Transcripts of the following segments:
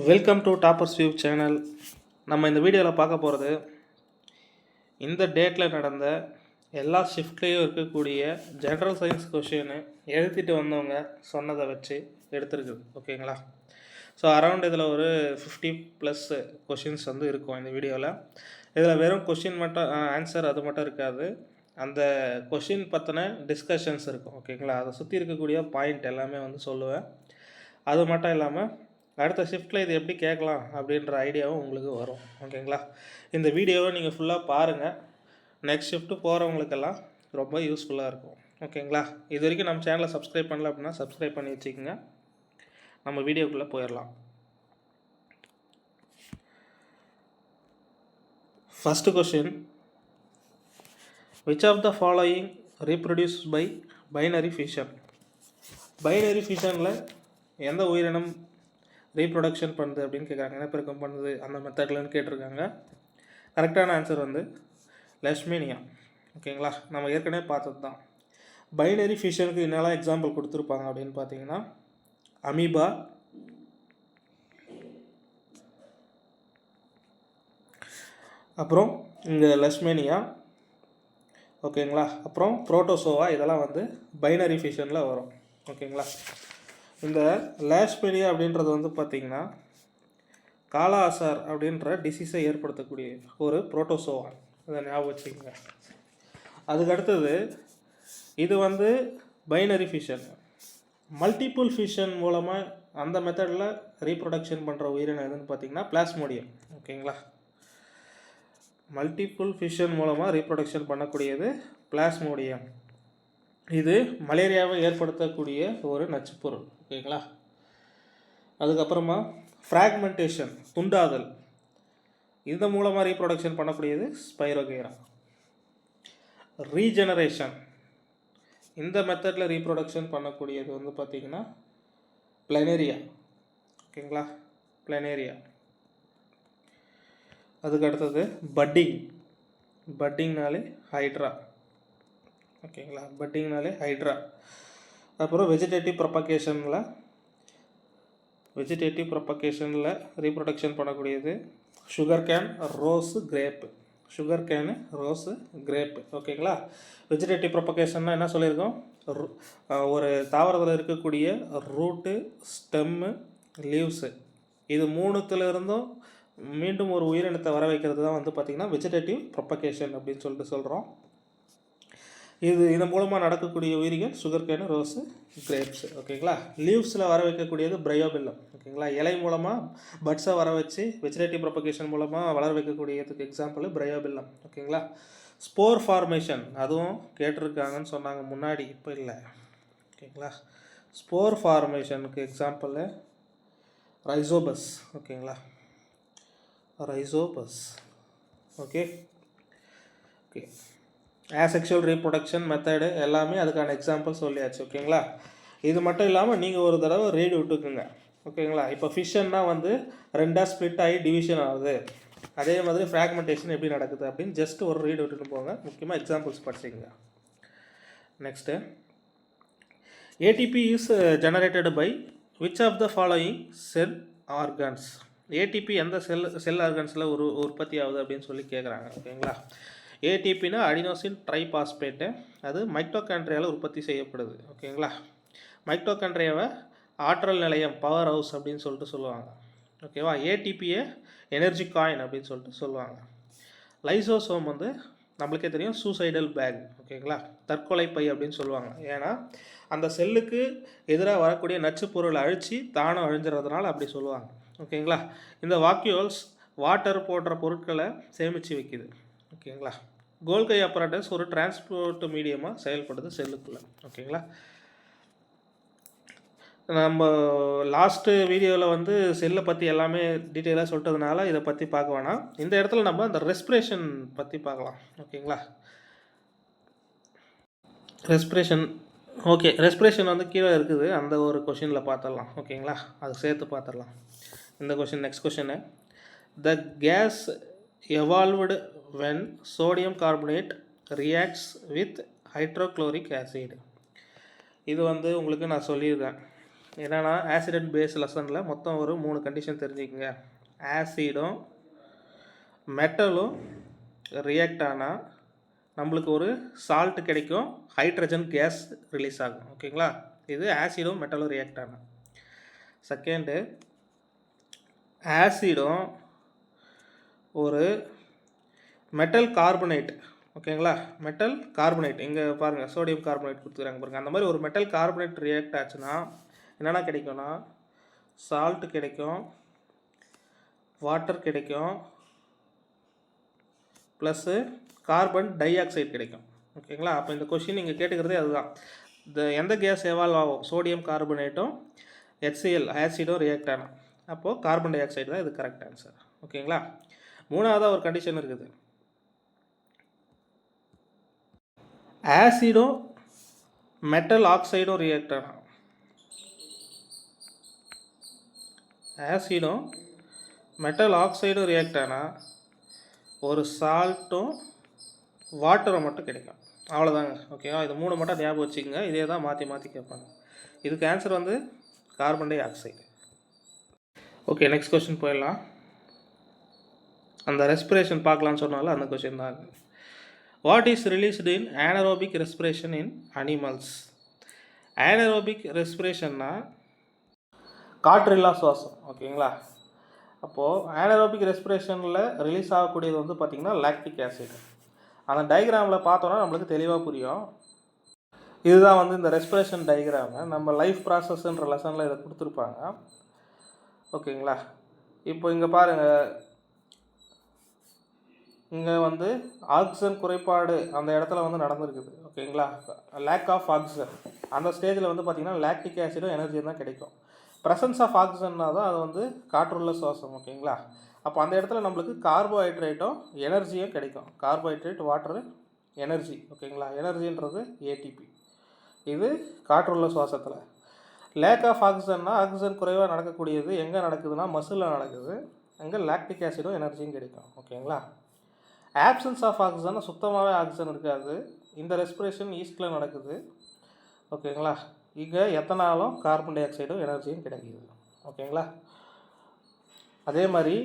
Welcome to toppers view channel. நம்ம இந்த வீடியோவில் பார்க்க போகிறது இந்த டேட்டில் நடந்த எல்லா ஷிஃப்ட்லேயும் இருக்கக்கூடிய ஜென்ரல் சயின்ஸ் கொஷின்னு எழுதிட்டு வந்தவங்க சொன்னதை வச்சு எடுத்துருக்குது. ஓகேங்களா? ஸோ அரௌண்ட் இதில் ஒரு 50+ கொஷின்ஸ் வந்து இருக்கும் இந்த வீடியோவில். இதில் வெறும் கொஷின் மட்டும் ஆன்சர் அது மட்டும் இருக்காது, அந்த கொஷின் பற்றின டிஸ்கஷன்ஸ் இருக்கும். ஓகேங்களா? அதை சுற்றி இருக்கக்கூடிய பாயிண்ட் எல்லாமே வந்து சொல்லுவேன். அது மட்டும் இல்லாமல் அடுத்த ஷிஃப்ட்டில் இது எப்படி கேட்கலாம் அப்படின்ற ஐடியாவும் உங்களுக்கு வரும். ஓகேங்களா? இந்த வீடியோவை நீங்கள் ஃபுல்லாக பாருங்கள். நெக்ஸ்ட் ஷிஃப்ட்டு போகிறவங்களுக்கெல்லாம் ரொம்ப யூஸ்ஃபுல்லாக இருக்கும். ஓகேங்களா? இது வரைக்கும் நம்ம சேனலை சப்ஸ்கிரைப் பண்ணல அப்படின்னா சப்ஸ்கிரைப் பண்ணி வச்சுக்கோங்க. நம்ம வீடியோக்குள்ளே போயிடலாம். First question, which of the following reproduce by binary fission? Binary ஃபிஷனில் எந்த உயிரினம் ரீப்ரொடக்ஷன் பண்ணுது அப்படின்னு கேட்குறாங்க. இனப்பெருக்கம் பண்ணுது அந்த மெத்தட்லன்னு கேட்டிருக்காங்க. கரெக்டான ஆன்சர் வந்து லெஷ்மேனியா. ஓகேங்களா? நம்ம ஏற்கனவே பார்த்தது தான். பைனரி ஃபிஷனுக்கு என்னெல்லாம் எக்ஸாம்பிள் கொடுத்துருப்பாங்க அப்படின்னு பார்த்தீங்கன்னா, அமீபா, அப்புறம் இங்கே லெஷ்மேனியா, ஓகேங்களா, அப்புறம் புரோட்டோசோவா, இதெல்லாம் வந்து பைனரி ஃபிஷனில் வரும். ஓகேங்களா? இந்த லேஷ்மேனியா அப்படின்றது வந்து பார்த்திங்கன்னா காலா அசார் அப்படின்ற டிசீஸை ஏற்படுத்தக்கூடிய ஒரு புரோட்டோசோவா. அதை ஞாபகம் வச்சுக்கோங்க. அதுக்கு அடுத்தது இது வந்து பைனரி ஃபிஷன். மல்டிபிள் ஃபிஷன் மூலமாக அந்த மெத்தடில் ரீப்ரொடக்ஷன் பண்ணுற உயிரினம் எதுன்னு பார்த்திங்கன்னா பிளாஸ்மோடியம். ஓகேங்களா? மல்டிபிள் ஃபிஷன் மூலமாக ரீப்ரொடக்ஷன் பண்ணக்கூடியது பிளாஸ்மோடியம். இது மலேரியாவை ஏற்படுத்தக்கூடிய ஒரு நச்சுப்பொருள். ஓகேங்களா? அதுக்கப்புறமா ஃப்ராக்மெண்டேஷன், துண்டாதல், இந்த மூலமாக ரீப்ரொடக்ஷன் பண்ணக்கூடியது ஸ்பைரோகைரா. ரீஜெனரேஷன், இந்த மெத்தடில் ரீப்ரொடக்ஷன் பண்ணக்கூடியது வந்து பார்த்திங்கன்னா பிளனேரியா. ஓகேங்களா? பிளனேரியா. அதுக்கு அடுத்தது பட்டிங். பட்டிங்னாலே ஹைட்ரா. ஓகேங்களா? பட்டிங்னாலே ஹைட்ரா. அப்புறம் வெஜிடேட்டிவ் ப்ரொபகேஷனில் ரீப்ரொடக்ஷன் பண்ணக்கூடியது sugar cane, rose, crepe. Sugar can, rose, crepe. ஓகேங்களா? வெஜிடேட்டிவ் ப்ரொபகேஷன்னா என்ன சொல்லியிருக்கோம்? ஒரு தாவரத்தில் இருக்கக்கூடிய ரூட்டு, ஸ்டெம்மு, லீவ்ஸு, இது மூணுத்துலேருந்தும் மீண்டும் ஒரு உயிரினத்தை வர வைக்கிறது தான் வந்து பார்த்திங்கன்னா வெஜிடேட்டிவ் ப்ரொபகேஷன் அப்படின்னு சொல்லிட்டு சொல்கிறோம். இதன் மூலமாக நடக்கக்கூடிய உயிரிகள் சுகர் கேனு, ரோஸு, கிரேப்ஸு. ஓகேங்களா? லீவ்ஸில் வர வைக்கக்கூடியது பிரையோபில்லம். ஓகேங்களா? இலை மூலமாக பட்ஸை வர வச்சு வெஜிடேட்டிவ் ப்ரொபகேஷன் மூலமாக வளர வைக்கக்கூடியதுக்கு எக்ஸாம்பிள் பிரையோபில்லம். ஓகேங்களா? ஸ்போர் ஃபார்மேஷன், அதுவும் கேட்டிருக்காங்கன்னு சொன்னாங்க முன்னாடி, இப்போ இல்லை. ஓகேங்களா? ஸ்போர் ஃபார்மேஷனுக்கு எக்ஸாம்பிள் ரைசோபஸ். ஓகேங்களா? Rhizopus. Okay. Asexual reproduction method எல்லாமே அதுக்கான எக்ஸாம்பிள் சொல்லியாச்சு. ஓகேங்களா? இது மட்டும் இல்லாமல் நீங்கள் ஒரு தடவை ரீடு விட்டுக்குங்க. ஓகேங்களா? இப்போ ஃபிஷன்னா வந்து ரெண்டாக ஸ்ப்ளிட் ஆகி டிவிஷன் ஆகுது, அதே மாதிரி ஃப்ராக்மெண்டேஷன் எப்படி நடக்குது அப்படின்னு ஜஸ்ட் ஒரு ரீடு விட்டுட்டு போங்க. முக்கியமாக எக்ஸாம்பிள்ஸ் படிச்சிங்க. Next, ATP is generated by which of the following cell organs? ATP எந்த செல் ஆர்கன்ஸில் உற்பத்தி ஆகுது அப்படின்னு சொல்லி கேட்குறாங்க. ஓகேங்களா? ஏடிபினா அடினோசின் ட்ரைபாஸ்பேட்டு, அது மைட்டோகாண்ட்ரியாவில் உற்பத்தி செய்யப்படுது. ஓகேங்களா? மைட்டோகாண்ட்ரியாவை ஆற்றல் நிலையம், பவர் ஹவுஸ் அப்படின்னு சொல்லிட்டு சொல்லுவாங்க. ஓகேவா? ஏடிபியை எனர்ஜி காயின் அப்படின்னு சொல்லிட்டு சொல்லுவாங்க. லைசோசோம் வந்து நம்மளுக்கே தெரியும், சூசைடல் பேக். ஓகேங்களா? தற்கொலை பை அப்படின்னு சொல்லுவாங்க. ஏன்னா அந்த செல்லுக்கு எதிராக வரக்கூடிய நச்சு பொருளை அழித்து தானும் அழிஞ்சிறதுனால அப்படி சொல்லுவாங்க. ஓகேங்களா? இந்த வாக்யூல்ஸ் வாட்டர் போன்ற பொருட்களை சேமித்து வைக்குது. ஓகேங்களா? கோல்கை அப்பராட்டஸ் ஒரு டிரான்ஸ்போர்ட் மீடியமாக செயல்படுது செல்லுக்குள்ளே. ஓகேங்களா? நம்ம லாஸ்ட்டு வீடியோவில் வந்து செல்லை பற்றி எல்லாமே டீட்டெயிலாக சொல்லிட்டதுனால இதை பற்றி பார்க்க வேணாம். இந்த இடத்துல நம்ம அந்த ரெஸ்பிரேஷன் பற்றி பார்க்கலாம். ஓகேங்களா? ரெஸ்பிரேஷன். ஓகே, ரெஸ்பிரேஷன் வந்து கீழே இருக்குது, அந்த ஒரு கொஷினில் பார்த்துடலாம். ஓகேங்களா? அது சேர்த்து பார்த்துடலாம். இந்த question, next question, the gas evolved when sodium carbonate reacts with hydrochloric acid. இது வந்து உங்களுக்கு நான் சொல்லியிருக்கேன். என்னென்னா ஆசிட் அண்ட் பேஸ் லெசனில் மொத்தம் ஒரு 3 கண்டிஷன் தெரிஞ்சுக்கங்க. ஆசிடும் மெட்டலும் ரியாக்ட் ஆனால் நம்மளுக்கு ஒரு சால்ட் கிடைக்கும், ஹைட்ரஜன் கேஸ் ரிலீஸ் ஆகும். ஓகேங்களா, இது ஆசிடும் மெட்டலும் ரியாக்ட் ஆனால். செகண்டு, ஆசிடும் ஒரு மெட்டல் கார்பனேட், ஓகேங்களா, மெட்டல் கார்பனேட், இங்கே பாருங்கள் சோடியம் கார்பனேட் கொடுத்துக்கிறாங்க பாருங்கள், அந்த மாதிரி ஒரு மெட்டல் கார்பனேட் ரியாக்ட் ஆச்சுன்னா என்னென்னா கிடைக்கும்னா சால்ட் கிடைக்கும், வாட்டர் கிடைக்கும், ப்ளஸ்ஸு கார்பன் டை ஆக்சைடு கிடைக்கும். ஓகேங்களா, அப்போ இந்த கொஷின் நீங்கள் கேட்டுக்கிறதே அதுதான். எந்த கேஸ் எவால்வ் ஆகும், சோடியம் கார்பனேட்டும் HCl ஆசிடும் ரியாக்ட் ஆகும், அப்போது கார்பன் டை ஆக்சைடு தான் இது கரெக்ட் ஆன்சர். ஓகேங்களா, மூணாவதாக ஒரு கண்டிஷன் இருக்குது. ஆசிடும் மெட்டல் ஆக்சைடும் ரியாக்ட் ஆகும். ஆசிடும் மெட்டல் ஆக்சைடும் ரியாக்ட் ஆனால் ஒரு சால்ட்டும் வாட்டரும் மட்டும் கிடைக்கும். அவ்வளோதாங்க. ஓகேவா, இது 3 மட்டும் ஞாபகம் வச்சுக்கோங்க. இதே தான் மாற்றி மாற்றி கேட்பாங்க. இதுக்கு ஆன்சர் வந்து carbon di oxide. Okay, next question போயிடலாம். அந்த ரெஸ்பிரேஷன் பார்க்கலான்னு சொன்னால அந்த கொஸ்டின் தான். What is released in anaerobic respiration in animals? anaerobic ரெஸ்பிரேஷன்னா காற்றில்லா சுவாசம். ஓகேங்களா, அப்போது anaerobic ரெஸ்பிரேஷனில் ரிலீஸ் ஆகக்கூடியது வந்து பார்த்திங்கன்னா லாக்டிக் ஆசிட். அந்த டயக்ராமில் பார்த்தோன்னா நம்மளுக்கு தெளிவாக புரியும். இதுதான் வந்து இந்த ரெஸ்பிரேஷன் டயக்ராமு. நம்ம லைஃப் ப்ராசஸ்ன்ற லெசனில் இதை கொடுத்துருப்பாங்க. ஓகேங்களா, இப்போ இங்கே பாருங்கள், இங்கே வந்து ஆக்சிஜன் குறைபாடு அந்த இடத்துல வந்து நடந்துருக்குது. ஓகேங்களா, லேக் ஆஃப் ஆக்சிஜன் அந்த ஸ்டேஜில் வந்து பார்த்திங்கன்னா லாக்டிக் ஆசிடும் எனர்ஜியும் தான் கிடைக்கும். ப்ரெசன்ஸ் ஆஃப் ஆக்சிஜன்னா தான் அது வந்து காற்றுள்ள சுவாசம். ஓகேங்களா, அப்போ அந்த இடத்துல நம்மளுக்கு கார்போஹைட்ரேட்டும் எனர்ஜியும் கிடைக்கும். Carbohydrate, water, energy. ஓகேங்களா, எனர்ஜின்றது ATP. இது காற்றுள்ள சுவாசத்தில். லேக் ஆஃப் ஆக்சிஜன்னா ஆக்சிஜன் குறைவாக நடக்கக்கூடியது எங்கே நடக்குதுன்னா மசிலில் நடக்குது. அங்கே லாக்டிக் ஆசிடும் எனர்ஜியும் கிடைக்கும். ஓகேங்களா, ஆப்சன்ஸ் ஆஃப் ஆக்சிஜன் சுத்தமாகவே ஆக்சிஜன் இருக்காது. இந்த ரெஸ்பிரேஷன் ஈஸ்டில் நடக்குது. ஓகேங்களா, இங்கே எத்தனாலும் கார்பன் டை ஆக்சைடும் எனர்ஜியும் கிடைக்கிது. ஓகேங்களா, அதே மாதிரி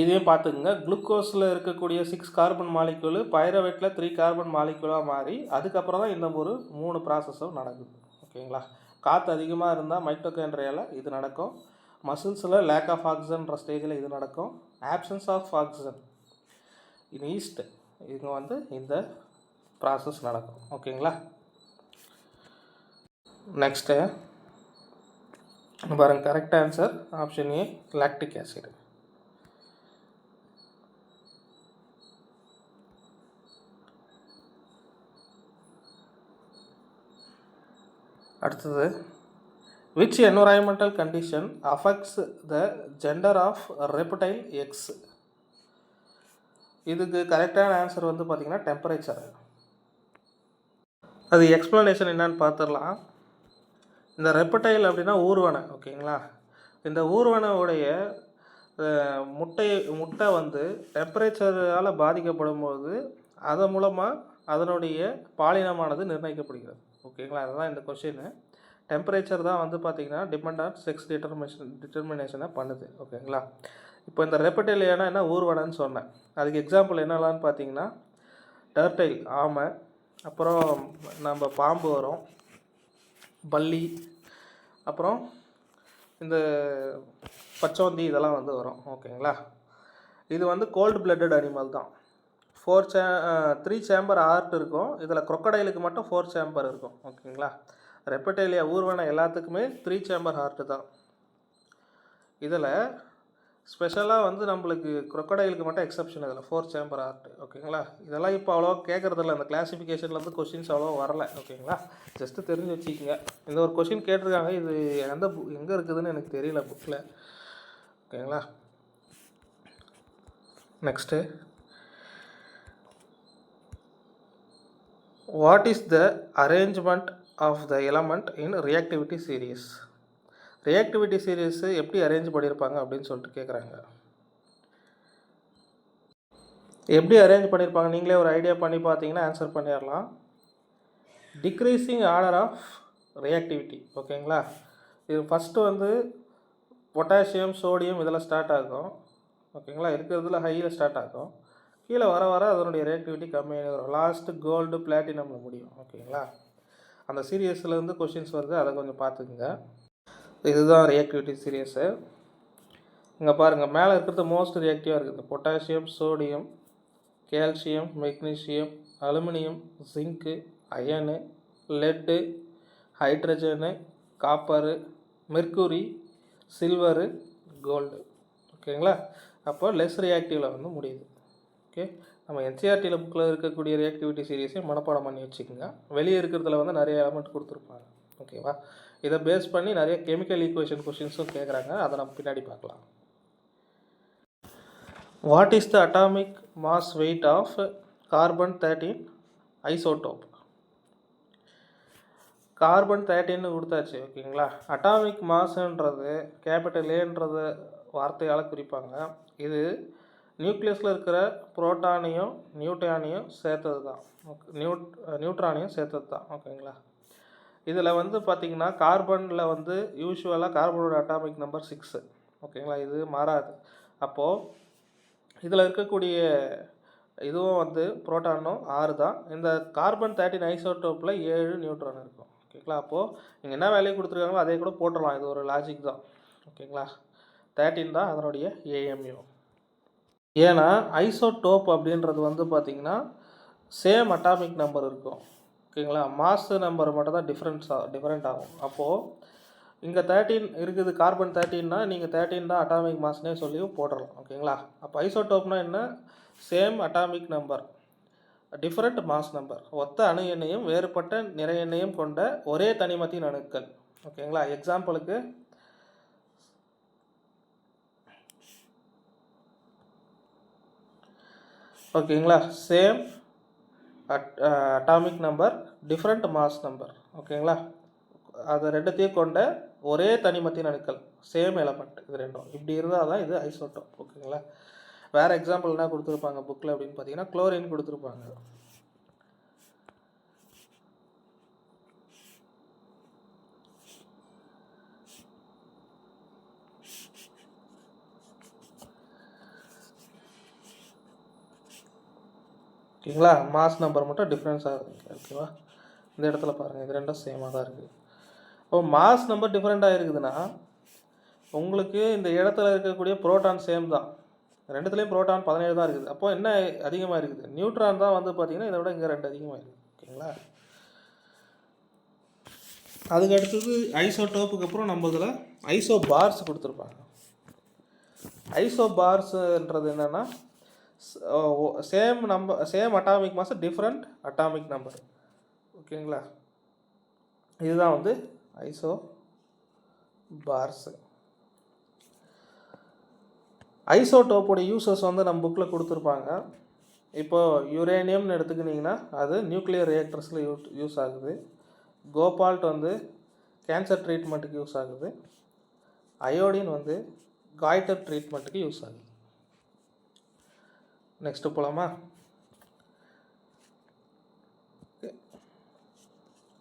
இதையும் பார்த்துக்குங்க. குளுக்கோஸில் இருக்கக்கூடிய 6 கார்பன் மாலிக்யூலு பைரவேட்டில் 3 கார்பன் மாலிக்யூலாக மாறி அதுக்கப்புறம் தான் இந்த ஒரு 3 ப்ராசஸும் நடக்குது. ஓகேங்களா, காற்று அதிகமாக இருந்தால் மைட்டோகாண்ட்ரியாவில் இது நடக்கும். மசில்ஸில் லேக் ஆஃப் ஆக்சிஜன்ற ஸ்டேஜில் இது நடக்கும். Absence of oxygen in yeast இங்கே வந்து இந்த ப்ராசஸ் நடக்கும். ஓகேங்களா, நெக்ஸ்ட்டு பாருங்கள், correct answer option A, lactic acid. அடுத்தது, which environmental condition affects the gender of reptile eggs? இதுக்கு கரெக்டான ஆன்சர் வந்து பார்த்திங்கன்னா டெம்பரேச்சர். அது எக்ஸ்ப்ளனேஷன் என்னன்னு பார்த்துடலாம். இந்த ரெப்படைல் அப்படின்னா ஊர்வனை. ஓகேங்களா, இந்த ஊர்வனையுடைய முட்டை வந்து டெம்பரேச்சரால் பாதிக்கப்படும் போது அதன் மூலமாக அதனுடைய பாலினமானது நிர்ணயிக்கப்படுகிறது. ஓகேங்களா, அதுதான் இந்த கொஷின். டெம்பரேச்சர் தான் வந்து பார்த்திங்கன்னா டிபெண்ட் ஆன் செக்ஸ் டிட்டர்மினேஷனை பண்ணுது. ஓகேங்களா, இப்போ இந்த ரெப்படைல் ஏன்னா என்ன ஊர்வனைன்னு சொன்னேன். அதுக்கு எக்ஸாம்பிள் என்னெல்லான்னு பார்த்தீங்கன்னா டர்டைல் ஆமை, அப்புறம் நம்ம பாம்பு வரும், பல்லி, அப்புறம் இந்த பச்சோந்தி, இதெல்லாம் வந்து வரும். ஓகேங்களா, இது வந்து கோல்டு பிளட்டட் அனிமல் தான். 3 சேம்பர் ஹார்ட் இருக்கும். இதில் crocodileக்கு மட்டும் 4 சேம்பர் இருக்கும். ஓகேங்களா, ரெப்படைலியா ஊர்வனை எல்லாத்துக்குமே 3 சேம்பர் ஹார்ட்டு தான். இதில் ஸ்பெஷலாக வந்து நம்மளுக்கு crocodileக்கு மட்டும் எக்ஸப்ஷன், இதில் 4 சேம்பர் ஹார்ட். ஓகேங்களா, இதெல்லாம் இப்போ அவ்வளோவா கேட்குறதில்ல. அந்த கிளாஸிஃபிகேஷனில் வந்து கொஸ்டின்ஸ் அவ்வளோ வரலை. ஓகேங்களா, ஜஸ்ட்டு தெரிஞ்சு வச்சுக்கோங்க. இந்த ஒரு கொஸ்டின் கேட்டிருக்காங்க, இது எங்கே இருக்குதுன்னு எனக்கு தெரியல புக்கில். ஓகேங்களா, next, what is the arrangement of the element in reactivity series? Reactivity series எப்படி அரேஞ்ச் பண்ணியிருப்பாங்க அப்படின்னு சொல்லிட்டு கேட்குறாங்க. எப்படி அரேஞ்ச் பண்ணியிருப்பாங்க நீங்களே ஒரு ஐடியா பண்ணி பார்த்தீங்கன்னா ஆன்சர் பண்ணிடலாம். Decreasing order of reactivity. ஓகேங்களா, இது ஃபஸ்ட்டு வந்து பொட்டாசியம், சோடியம் இதில் ஸ்டார்ட் ஆகும். ஓகேங்களா, இருக்கிறதுல ஹையில் ஸ்டார்ட் ஆகும். கீழே வர வர அதனுடைய ரியாக்டிவிட்டி கம்மியாக வரும். லாஸ்ட்டு கோல்டு, பிளாட்டினமில் முடியும். ஓகேங்களா, அந்த சீரியஸ்லேருந்து கொஷின்ஸ் வருது, அதை கொஞ்சம் பார்த்துக்குங்க. இதுதான் ரியாக்டிவிட்டி சீரியஸு. இங்கே பாருங்கள், மேலே இருக்கிறது மோஸ்ட் ரியாக்டிவாக இருக்குது. Potassium, sodium, calcium, magnesium, aluminium, zinc, iron, lead, hydrogen, copper, mercury, silver, gold. ஓகேங்களா, அப்போ லெஸ் ரியாக்டிவில் வந்து முடியுது. ஓகே, நம்ம என்சிஆர்டியில் புக்கில் இருக்கக்கூடிய ரியாக்டிவிட்டி சீரியஸையும் மனப்பாடம் பண்ணி வச்சுக்கோங்க. வெளியே இருக்கிறதுல வந்து நிறைய எலமெண்ட் கொடுத்துருப்பாங்க. ஓகேவா, இதை பேஸ் பண்ணி நிறைய கெமிக்கல் ஈக்குவேஷன் கொஷின்ஸும் கேட்குறாங்க. அதை நம்ம பின்னாடி பார்க்கலாம். What is the atomic mass weight of carbon thirteen isotope? Carbon thirteen கொடுத்தாச்சு. ஓகேங்களா, அட்டாமிக் மாஸ்ன்றது கேபிட்டல் ஏன்றது வார்த்தையால் குறிப்பாங்க. இது நியூக்ளியஸில் இருக்கிற புரோட்டானையும் நியூட்ரானையும் சேர்த்தது தான். நியூட்ரானையும் சேர்த்தது தான். ஓகேங்களா, இதில் வந்து பார்த்திங்கன்னா கார்பனில் வந்து யூஸ்வலாக கார்பனோட அட்டாமிக் நம்பர் 6. ஓகேங்களா, இது மாறாது. அப்போது இதில் இருக்கக்கூடிய இதுவும் வந்து புரோட்டானும் 6 தான். இந்த கார்பன்-13 ஐசோடோப்பில் 7 நியூட்ரான் இருக்கும். ஓகேங்களா, அப்போது நீங்கள் என்ன வேலையை கொடுத்துருக்காங்களோ அதே கூட போட்டுடலாம். இது ஒரு லாஜிக் தான். ஓகேங்களா, 13 தான் அதனுடைய ஏஎம்யூ. ஏன்னா ஐசோடோப் அப்படின்றது வந்து பார்த்திங்கன்னா சேம் அட்டாமிக் நம்பர் இருக்கும். ஓகேங்களா, மாஸ் நம்பர் மட்டும் தான் டிஃப்ரெண்ட் ஆகும். அப்போது இங்கே 13 இருக்குது, கார்பன்-13னா நீங்கள் 13 தான் அட்டாமிக் மாஸ்னே சொல்லியும் போட்டுடலாம். ஓகேங்களா, அப்போ ஐசோடோப்னா என்ன? Same atomic number, different mass number, ஒத்த அணு எண்ணையும் வேறுபட்ட நிறை எண்ணையும் கொண்ட ஒரே தனிமத்தின் அணுக்கள். ஓகேங்களா, எக்ஸாம்பிளுக்கு ஓகேங்களா, same atomic number, different mass number. ஓகேங்களா, அது ரெண்டுத்தையும் கொண்ட ஒரே தனிமத்தின் அணுக்கள், சேம் எலமெண்ட், இது ரெண்டும் இப்படி இருந்தால் தான் இது ஐசோடோப். ஓகேங்களா, வேறு எக்ஸாம்பிள் என்ன கொடுத்துருப்பாங்க புக்கில் அப்படின்னு பார்த்தீங்கன்னா குளோரின் கொடுத்துருப்பாங்க. ஓகேங்களா, மாஸ் நம்பர் மட்டும் டிஃப்ரென்ஸ் ஆகுது. ஓகேவா, இந்த இடத்துல பாருங்கள், இது ரெண்டும் சேமாக தான் இருக்குது. இப்போ மாஸ் நம்பர் டிஃப்ரெண்ட்டாக இருக்குதுன்னா உங்களுக்கு இந்த இடத்துல இருக்கக்கூடிய புரோட்டான் சேம் தான். ரெண்டுத்துலேயும் புரோட்டான் 17 தான் இருக்குது. அப்போது என்ன அதிகமாக இருக்குது? நியூட்ரான் தான் வந்து பார்த்திங்கன்னா இதை விட இங்கே 2 அதிகமாக இருக்குது. ஓகேங்களா, அதுக்கு அடுத்தது ஐசோடோப்புக்கு அப்புறம் நம்ம இதில் ஐசோபார்ஸ் கொடுத்துருப்பாங்க. ஐசோபார்ஸ்ன்றது என்னென்னா same atomic mass, different atomic number. ஓகேங்களா, இதுதான் வந்து ஐசோபார்ஸ். ஐசோடோப்போட யூசஸ் வந்து நம்ம புக்கில் கொடுத்துருப்பாங்க. இப்போது யுரேனியம்னு எடுத்துக்கிட்டிங்கன்னா அது நியூக்ளியர் ரியாக்டர்ஸில் யூஸ் ஆகுது. கோபால்ட் வந்து கேன்சர் ட்ரீட்மெண்ட்டுக்கு யூஸ் ஆகுது. அயோடின் வந்து காய்டர் ட்ரீட்மெண்ட்டுக்கு யூஸ் ஆகுது. நெக்ஸ்ட்டு போகலாமா?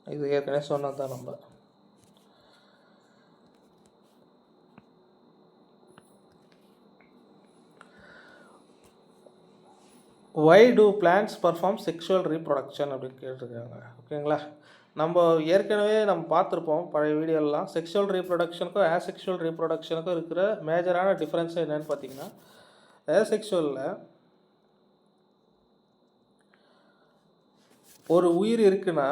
இது ஏற்கனவே சொன்னது தான் நம்ம. Why do plants perform sexual reproduction அப்படின்னு கேட்டிருக்காங்க. ஓகேங்களா, நம்ம ஏற்கனவே பார்த்துருப்போம் பழைய வீடியோலாம். செக்ஷுவல் ரீப்ரொடக்ஷனுக்கும் ஆசெக்ஷுவல் ரீப்ரொடக்ஷனுக்கும் இருக்கிற மேஜரான டிஃப்ரென்ஸ் என்னென்னு பார்த்தீங்கன்னா, ஆசெக்ஷுவலில் ஒரு உயிர் இருக்குன்னா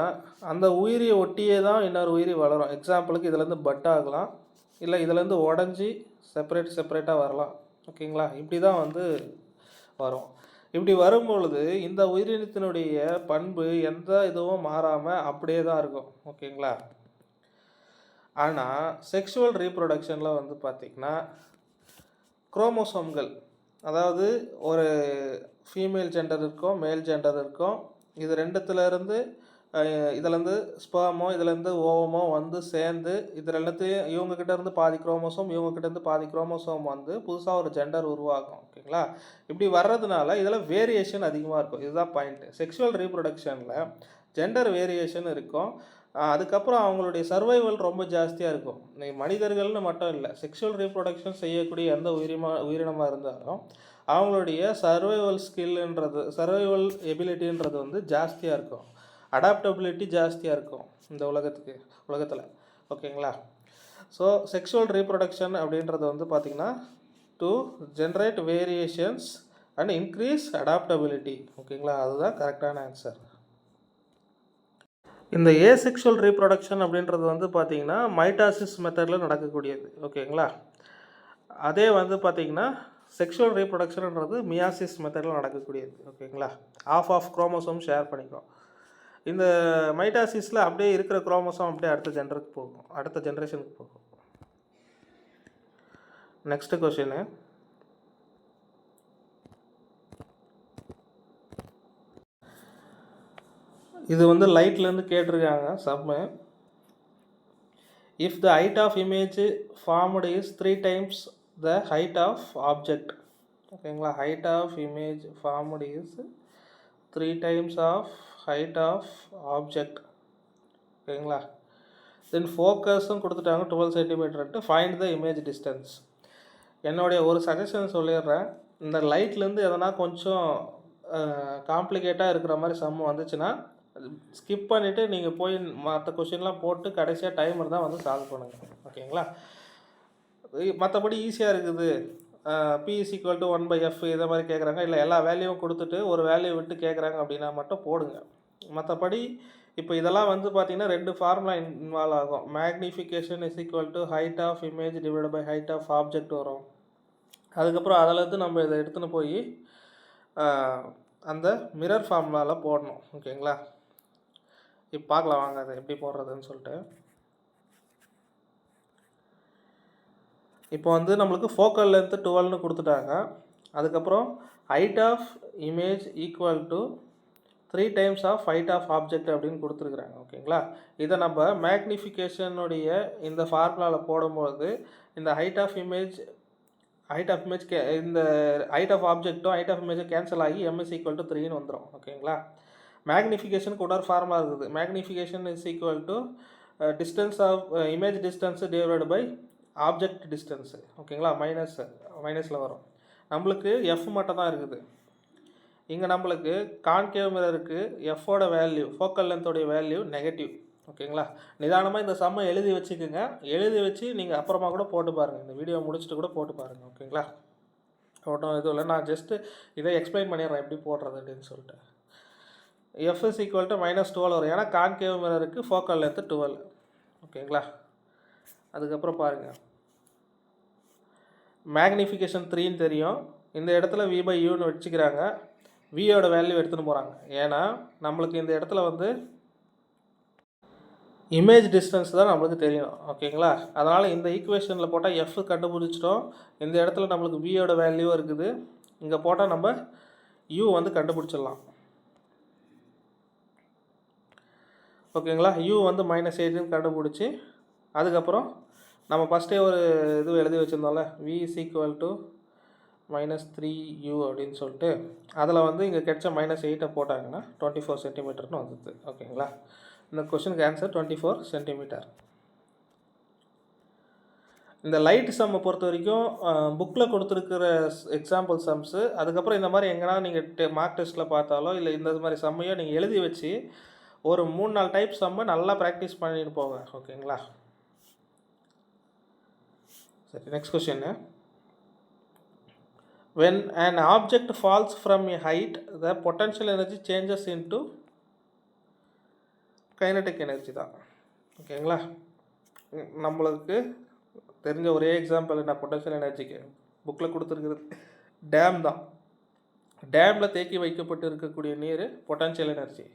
அந்த உயிரியை ஒட்டியே தான் இன்னொரு உயிரி வளரும். எக்ஸாம்பிளுக்கு இதுலேருந்து பட் ஆகலாம், இல்லை இதுலேருந்து உடஞ்சி செப்பரேட்டாக வரலாம். ஓகேங்களா, இப்படி தான் வந்து வரும். இப்படி வரும்பொழுது இந்த உயிரினத்தினுடைய பண்பு எந்த இதுவும் மாறாமல் அப்படியே தான் இருக்கும். ஓகேங்களா, ஆனால் செக்ஷுவல் ரீப்ரொடக்ஷனில் வந்து பார்த்திங்கன்னா குரோமோசோம்கள், அதாவது ஒரு ஃபீமேல் ஜெண்டர் இருக்கும், மேல் ஜெண்டர் இருக்கும். இது ரெண்டுத்துலேருந்து இதுலேருந்து ஸ்பெர்மோ இதுலேருந்து ஓவமோ வந்து சேர்ந்து இது ரெண்டுத்தையும் இவங்ககிட்டேருந்து பாதி குரோமோசோம் இவங்ககிட்டேருந்து பாதி குரோமோசோம் வந்து புதுசாக ஒரு ஜெண்டர் உருவாகும். ஓகேங்களா, இப்படி வர்றதுனால இதில் வேரியேஷன் அதிகமாக இருக்கும். இதுதான் பாயிண்ட்டு. செக்ஷுவல் ரீப்ரொடக்ஷனில் ஜெண்டர் வேரியேஷன் இருக்கும். அதுக்கப்புறம் அவங்களுடைய சர்வைவல் ரொம்ப ஜாஸ்தியாக இருக்கும். மனிதர்கள்னு மட்டும் இல்லை, செக்ஷுவல் ரீப்ரொடக்ஷன் செய்யக்கூடிய எந்த உயிரினமாக இருந்தாலும் அவங்களுடைய சர்வைவல் எபிலிட்டின்றது வந்து ஜாஸ்தியாக இருக்கும். அடாப்டபிலிட்டி ஜாஸ்தியாக இருக்கும் இந்த உலகத்தில். ஓகேங்களா? ஸோ செக்ஷுவல் ரீப்ரொடக்ஷன் அப்படின்றது வந்து பார்த்திங்கன்னா to generate variations and increase adaptability. ஓகேங்களா? அதுதான் கரெக்டான ஆன்சர். இந்த ஏசெக்ஷுவல் ரீப்ரொடக்ஷன் அப்படின்றது வந்து பார்த்திங்கன்னா மைட்டாசிஸ் மெத்தடில் நடக்கக்கூடியது. ஓகேங்களா? அதே வந்து பார்த்திங்கன்னா செக்ஷுவல் ரீப்ரொடக்ஷன்ன்றது மியாசிஸ் மெத்தடில் நடக்கக்கூடியது. ஓகேங்களா? ஆஃப் குரோமோசோம் ஷேர் பண்ணிக்கும். இந்த மைட்டாசிஸில் அப்படியே இருக்கிற குரோமோசோம் அப்படியே அடுத்த ஜென்ரேஷனுக்கு போகும். Next question. இது வந்து லைட்லேருந்து கேட்டிருக்காங்க sum. If the height of image formed is 3 times the height of object. ஓகேங்களா? Height of image formed is 3 times of height of object. ஓகேங்களா? தென் ஃபோக்கஸும் கொடுத்துட்டாங்க 12 cm. Find the image distance. என்னுடைய ஒரு சஜஷன் சொல்லிடுறேன். இந்த லைட்லேருந்து எதனா கொஞ்சம் காம்ப்ளிகேட்டாக இருக்கிற மாதிரி சம் வந்துச்சுன்னா ஸ்கிப் பண்ணிவிட்டு நீங்கள் போய் மற்ற கொஷின்லாம் போட்டு கடைசியாக டைமர் தான் வந்து சால்வ் பண்ணுங்கள். ஓகேங்களா? மற்றபடி ஈஸியாக இருக்குது, P= 1/f இதை மாதிரி கேட்குறாங்க, இல்லை எல்லா வேல்யூவும் கொடுத்துட்டு ஒரு வேல்யூ விட்டு கேட்குறாங்க அப்படின்னா மட்டும் போடுங்க. மற்றபடி இப்போ இதெல்லாம் வந்து பார்த்திங்கன்னா 2 ஃபார்முலா இன்வால்வ் ஆகும். Magnification = height of image divide by height of object வரும். அதுக்கப்புறம் அதிலேருந்து நம்ம இதை எடுத்துன்னு போய் அந்த மிரர் ஃபார்முலாவில் போடணும். ஓகேங்களா? இப்போ பார்க்கலாம் வாங்க அதை எப்படி போடுறதுன்னு சொல்லிட்டு. இப்போ வந்து நம்மளுக்கு ஃபோக்கல் லென்த்து 12ன்னு கொடுத்துட்டாங்க. அதுக்கப்புறம் height of image = 3 times of height of object அப்படின்னு கொடுத்துருக்குறாங்க. ஓகேங்களா? இதை நம்ம மேக்னிஃபிகேஷனுடைய இந்த ஃபார்முலாவில் போடும்போது இந்த ஹைட் ஆஃப் இமேஜ் இந்த ஹைட் ஆஃப் ஆப்ஜெக்ட்டும் ஹைட் ஆஃப் இமேஜும் கேன்சல் ஆகி m = 3ன்னு வந்துடும். ஓகேங்களா? மேக்னிஃபிகேஷனுக்கு ஒரு ஃபார்முலா இருக்குது. Magnification = distance of image distance divide by object distance. ஓகேங்களா? மைனஸில் வரும். நம்மளுக்கு எஃப் மட்டும் தான் இருக்குது. இங்கே நம்மளுக்கு கான்கேவ் மிரருக்கு எஃபோட வேல்யூ, ஃபோக்கல் லென்த்தோடைய வேல்யூ நெகட்டிவ். ஓகேங்களா? நிதானமாக இந்த சம்மை எழுதி வச்சுக்கோங்க. எழுதி வச்சு நீங்கள் அப்புறமா கூட போட்டு பாருங்கள். இந்த வீடியோ முடிச்சுட்டு கூட போட்டு பாருங்கள். ஓகேங்களா? ஒன்றும் எதுவும் இல்லை, நான் ஜஸ்ட்டு இதை எக்ஸ்பிளைன் பண்ணிடுறேன் எப்படி போடுறது அப்படின்னு சொல்லிட்டு. F = -12 வரும். ஏன்னா கான்கேவ் மிரருக்கு ஃபோக்கல் லென்த்து 12. ஓகேங்களா? அதுக்கப்புறம் பாருங்கள், மேக்னிஃபிகேஷன் 3ன்னு தெரியும். இந்த இடத்துல V/Uன்னு வச்சுக்கிறாங்க. வியோட வேல்யூ எடுத்துன்னு போகிறாங்க. ஏன்னா நம்மளுக்கு இந்த இடத்துல வந்து இமேஜ் டிஸ்டன்ஸ் தான் நம்மளுக்கு தெரியும். ஓகேங்களா? அதனால் இந்த ஈக்குவேஷனில் போட்டால் F கண்டுபிடிச்சிட்டோம். இந்த இடத்துல நம்மளுக்கு வியோட வேல்யூ இருக்குது. இங்கே போட்டால் நம்ம U வந்து கண்டுபிடிச்சிடலாம். ஓகேங்களா? U வந்து -8ன்னு கண்டுபிடிச்சி அதுக்கப்புறம் நம்ம ஃபஸ்ட்டே ஒரு இது எழுதி வச்சுருந்தோம்ல, V = -3U அப்படின்னு சொல்லிட்டு அதில் வந்து இங்கே கிடைச்ச -8 போட்டாங்கன்னா 24 cm வந்துடுது. ஓகேங்களா? இந்த கொஷனுக்கு ஆன்சர் 24 cm. இந்த லைட் சம்மை பொறுத்த வரைக்கும் புக்கில் கொடுத்துருக்கிற எக்ஸாம்பிள் சம்ஸு, அதுக்கப்புறம் இந்த மாதிரி எங்கன்னா நீங்கள் மார்க் டெஸ்ட்டில் பார்த்தாலோ இல்லை இந்த மாதிரி சம்மையோ நீங்கள் எழுதி வச்சு ஒரு 3-4 டைப் சம்மை நல்லா ப்ராக்டிஸ் பண்ணிட்டு போங்க. ஓகேங்களா? சரி, next question. When an object falls from a height, the potential energy changes into kinetic energy தான். ஓகேங்களா? நம்மளுக்கு தெரிஞ்ச ஒரே எக்ஸாம்பிள் என்ன பொட்டன்ஷியல் எனர்ஜிக்கு புக்கில் கொடுத்துருக்குறது டேம் தான். டேமில் தேக்கி வைக்கப்பட்டு இருக்கக்கூடிய நீர் பொட்டன்ஷியல் எனர்ஜி.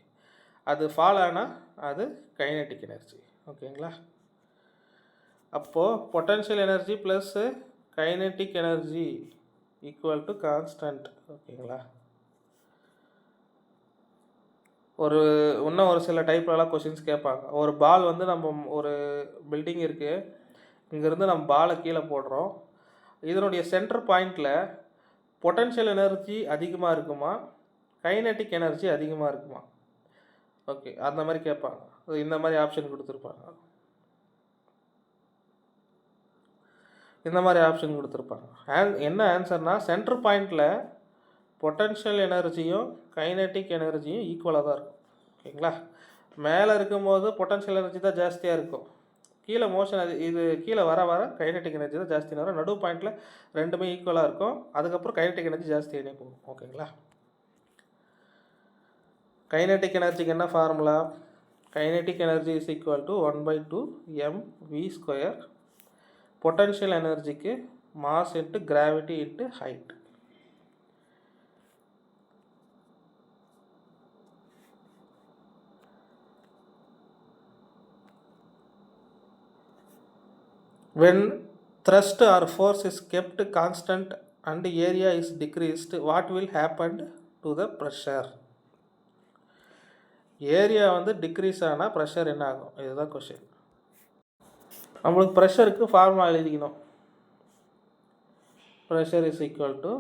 அது ஃபால் ஆனால் அது கைனெட்டிக் எனர்ஜி. ஓகேங்களா? அப்போது potential energy plus kinetic energy = constant. ஓகேங்களா? இன்னும் ஒரு சில டைப்லலாம் கொஷின்ஸ் கேட்பாங்க. ஒரு பால் வந்து நம்ம ஒரு பில்டிங் இருக்குது, இங்கேருந்து நம்ம பாலை கீழே போடுறோம். இதனுடைய சென்டர் பாயிண்டில் பொட்டன்ஷியல் எனர்ஜி அதிகமாக இருக்குமா, கைனெட்டிக் எனர்ஜி அதிகமாக இருக்குமா? ஓகே, அந்த மாதிரி கேட்பாங்க. இந்த மாதிரி ஆப்ஷன் கொடுத்துருப்பாங்க. இந்த மாதிரி ஆப்ஷன் கொடுத்துருப்பாங்க. என்ன ஆன்சர்னால் சென்டர் பாயிண்டில் பொட்டன்ஷியல் எனர்ஜியும் கைனெட்டிக் எனர்ஜியும் ஈக்குவலாக தான் இருக்கும். ஓகேங்களா? மேலே இருக்கும்போது பொட்டன்ஷியல் எனர்ஜி தான் ஜாஸ்தியாக இருக்கும். கீழே மோஷன் இது கீழே வர வர கைனெட்டிக் எனர்ஜி தான் ஜாஸ்தியாக வரும். நடு பாயிண்டில் ரெண்டுமே ஈக்குவலாக இருக்கும். அதுக்கப்புறம் கைனெட்டிக் எனர்ஜி ஜாஸ்தியாகவே போகும். ஓகேங்களா? கைனெட்டிக் எனர்ஜிக்கு என்ன formula? Kinetic energy is equal to 1/2 mv². Potential எனர்ஜிக்கு mass into gravity into height. When thrust or force is kept constant and area is decreased, what will happen to the pressure? Area வந்து decrease ஆனால் pressure என்ன ஆகும்? இதுதான் question. நம்மளுக்கு ப்ரெஷருக்கு formula எழுதிக்கணும். Pressure is equal to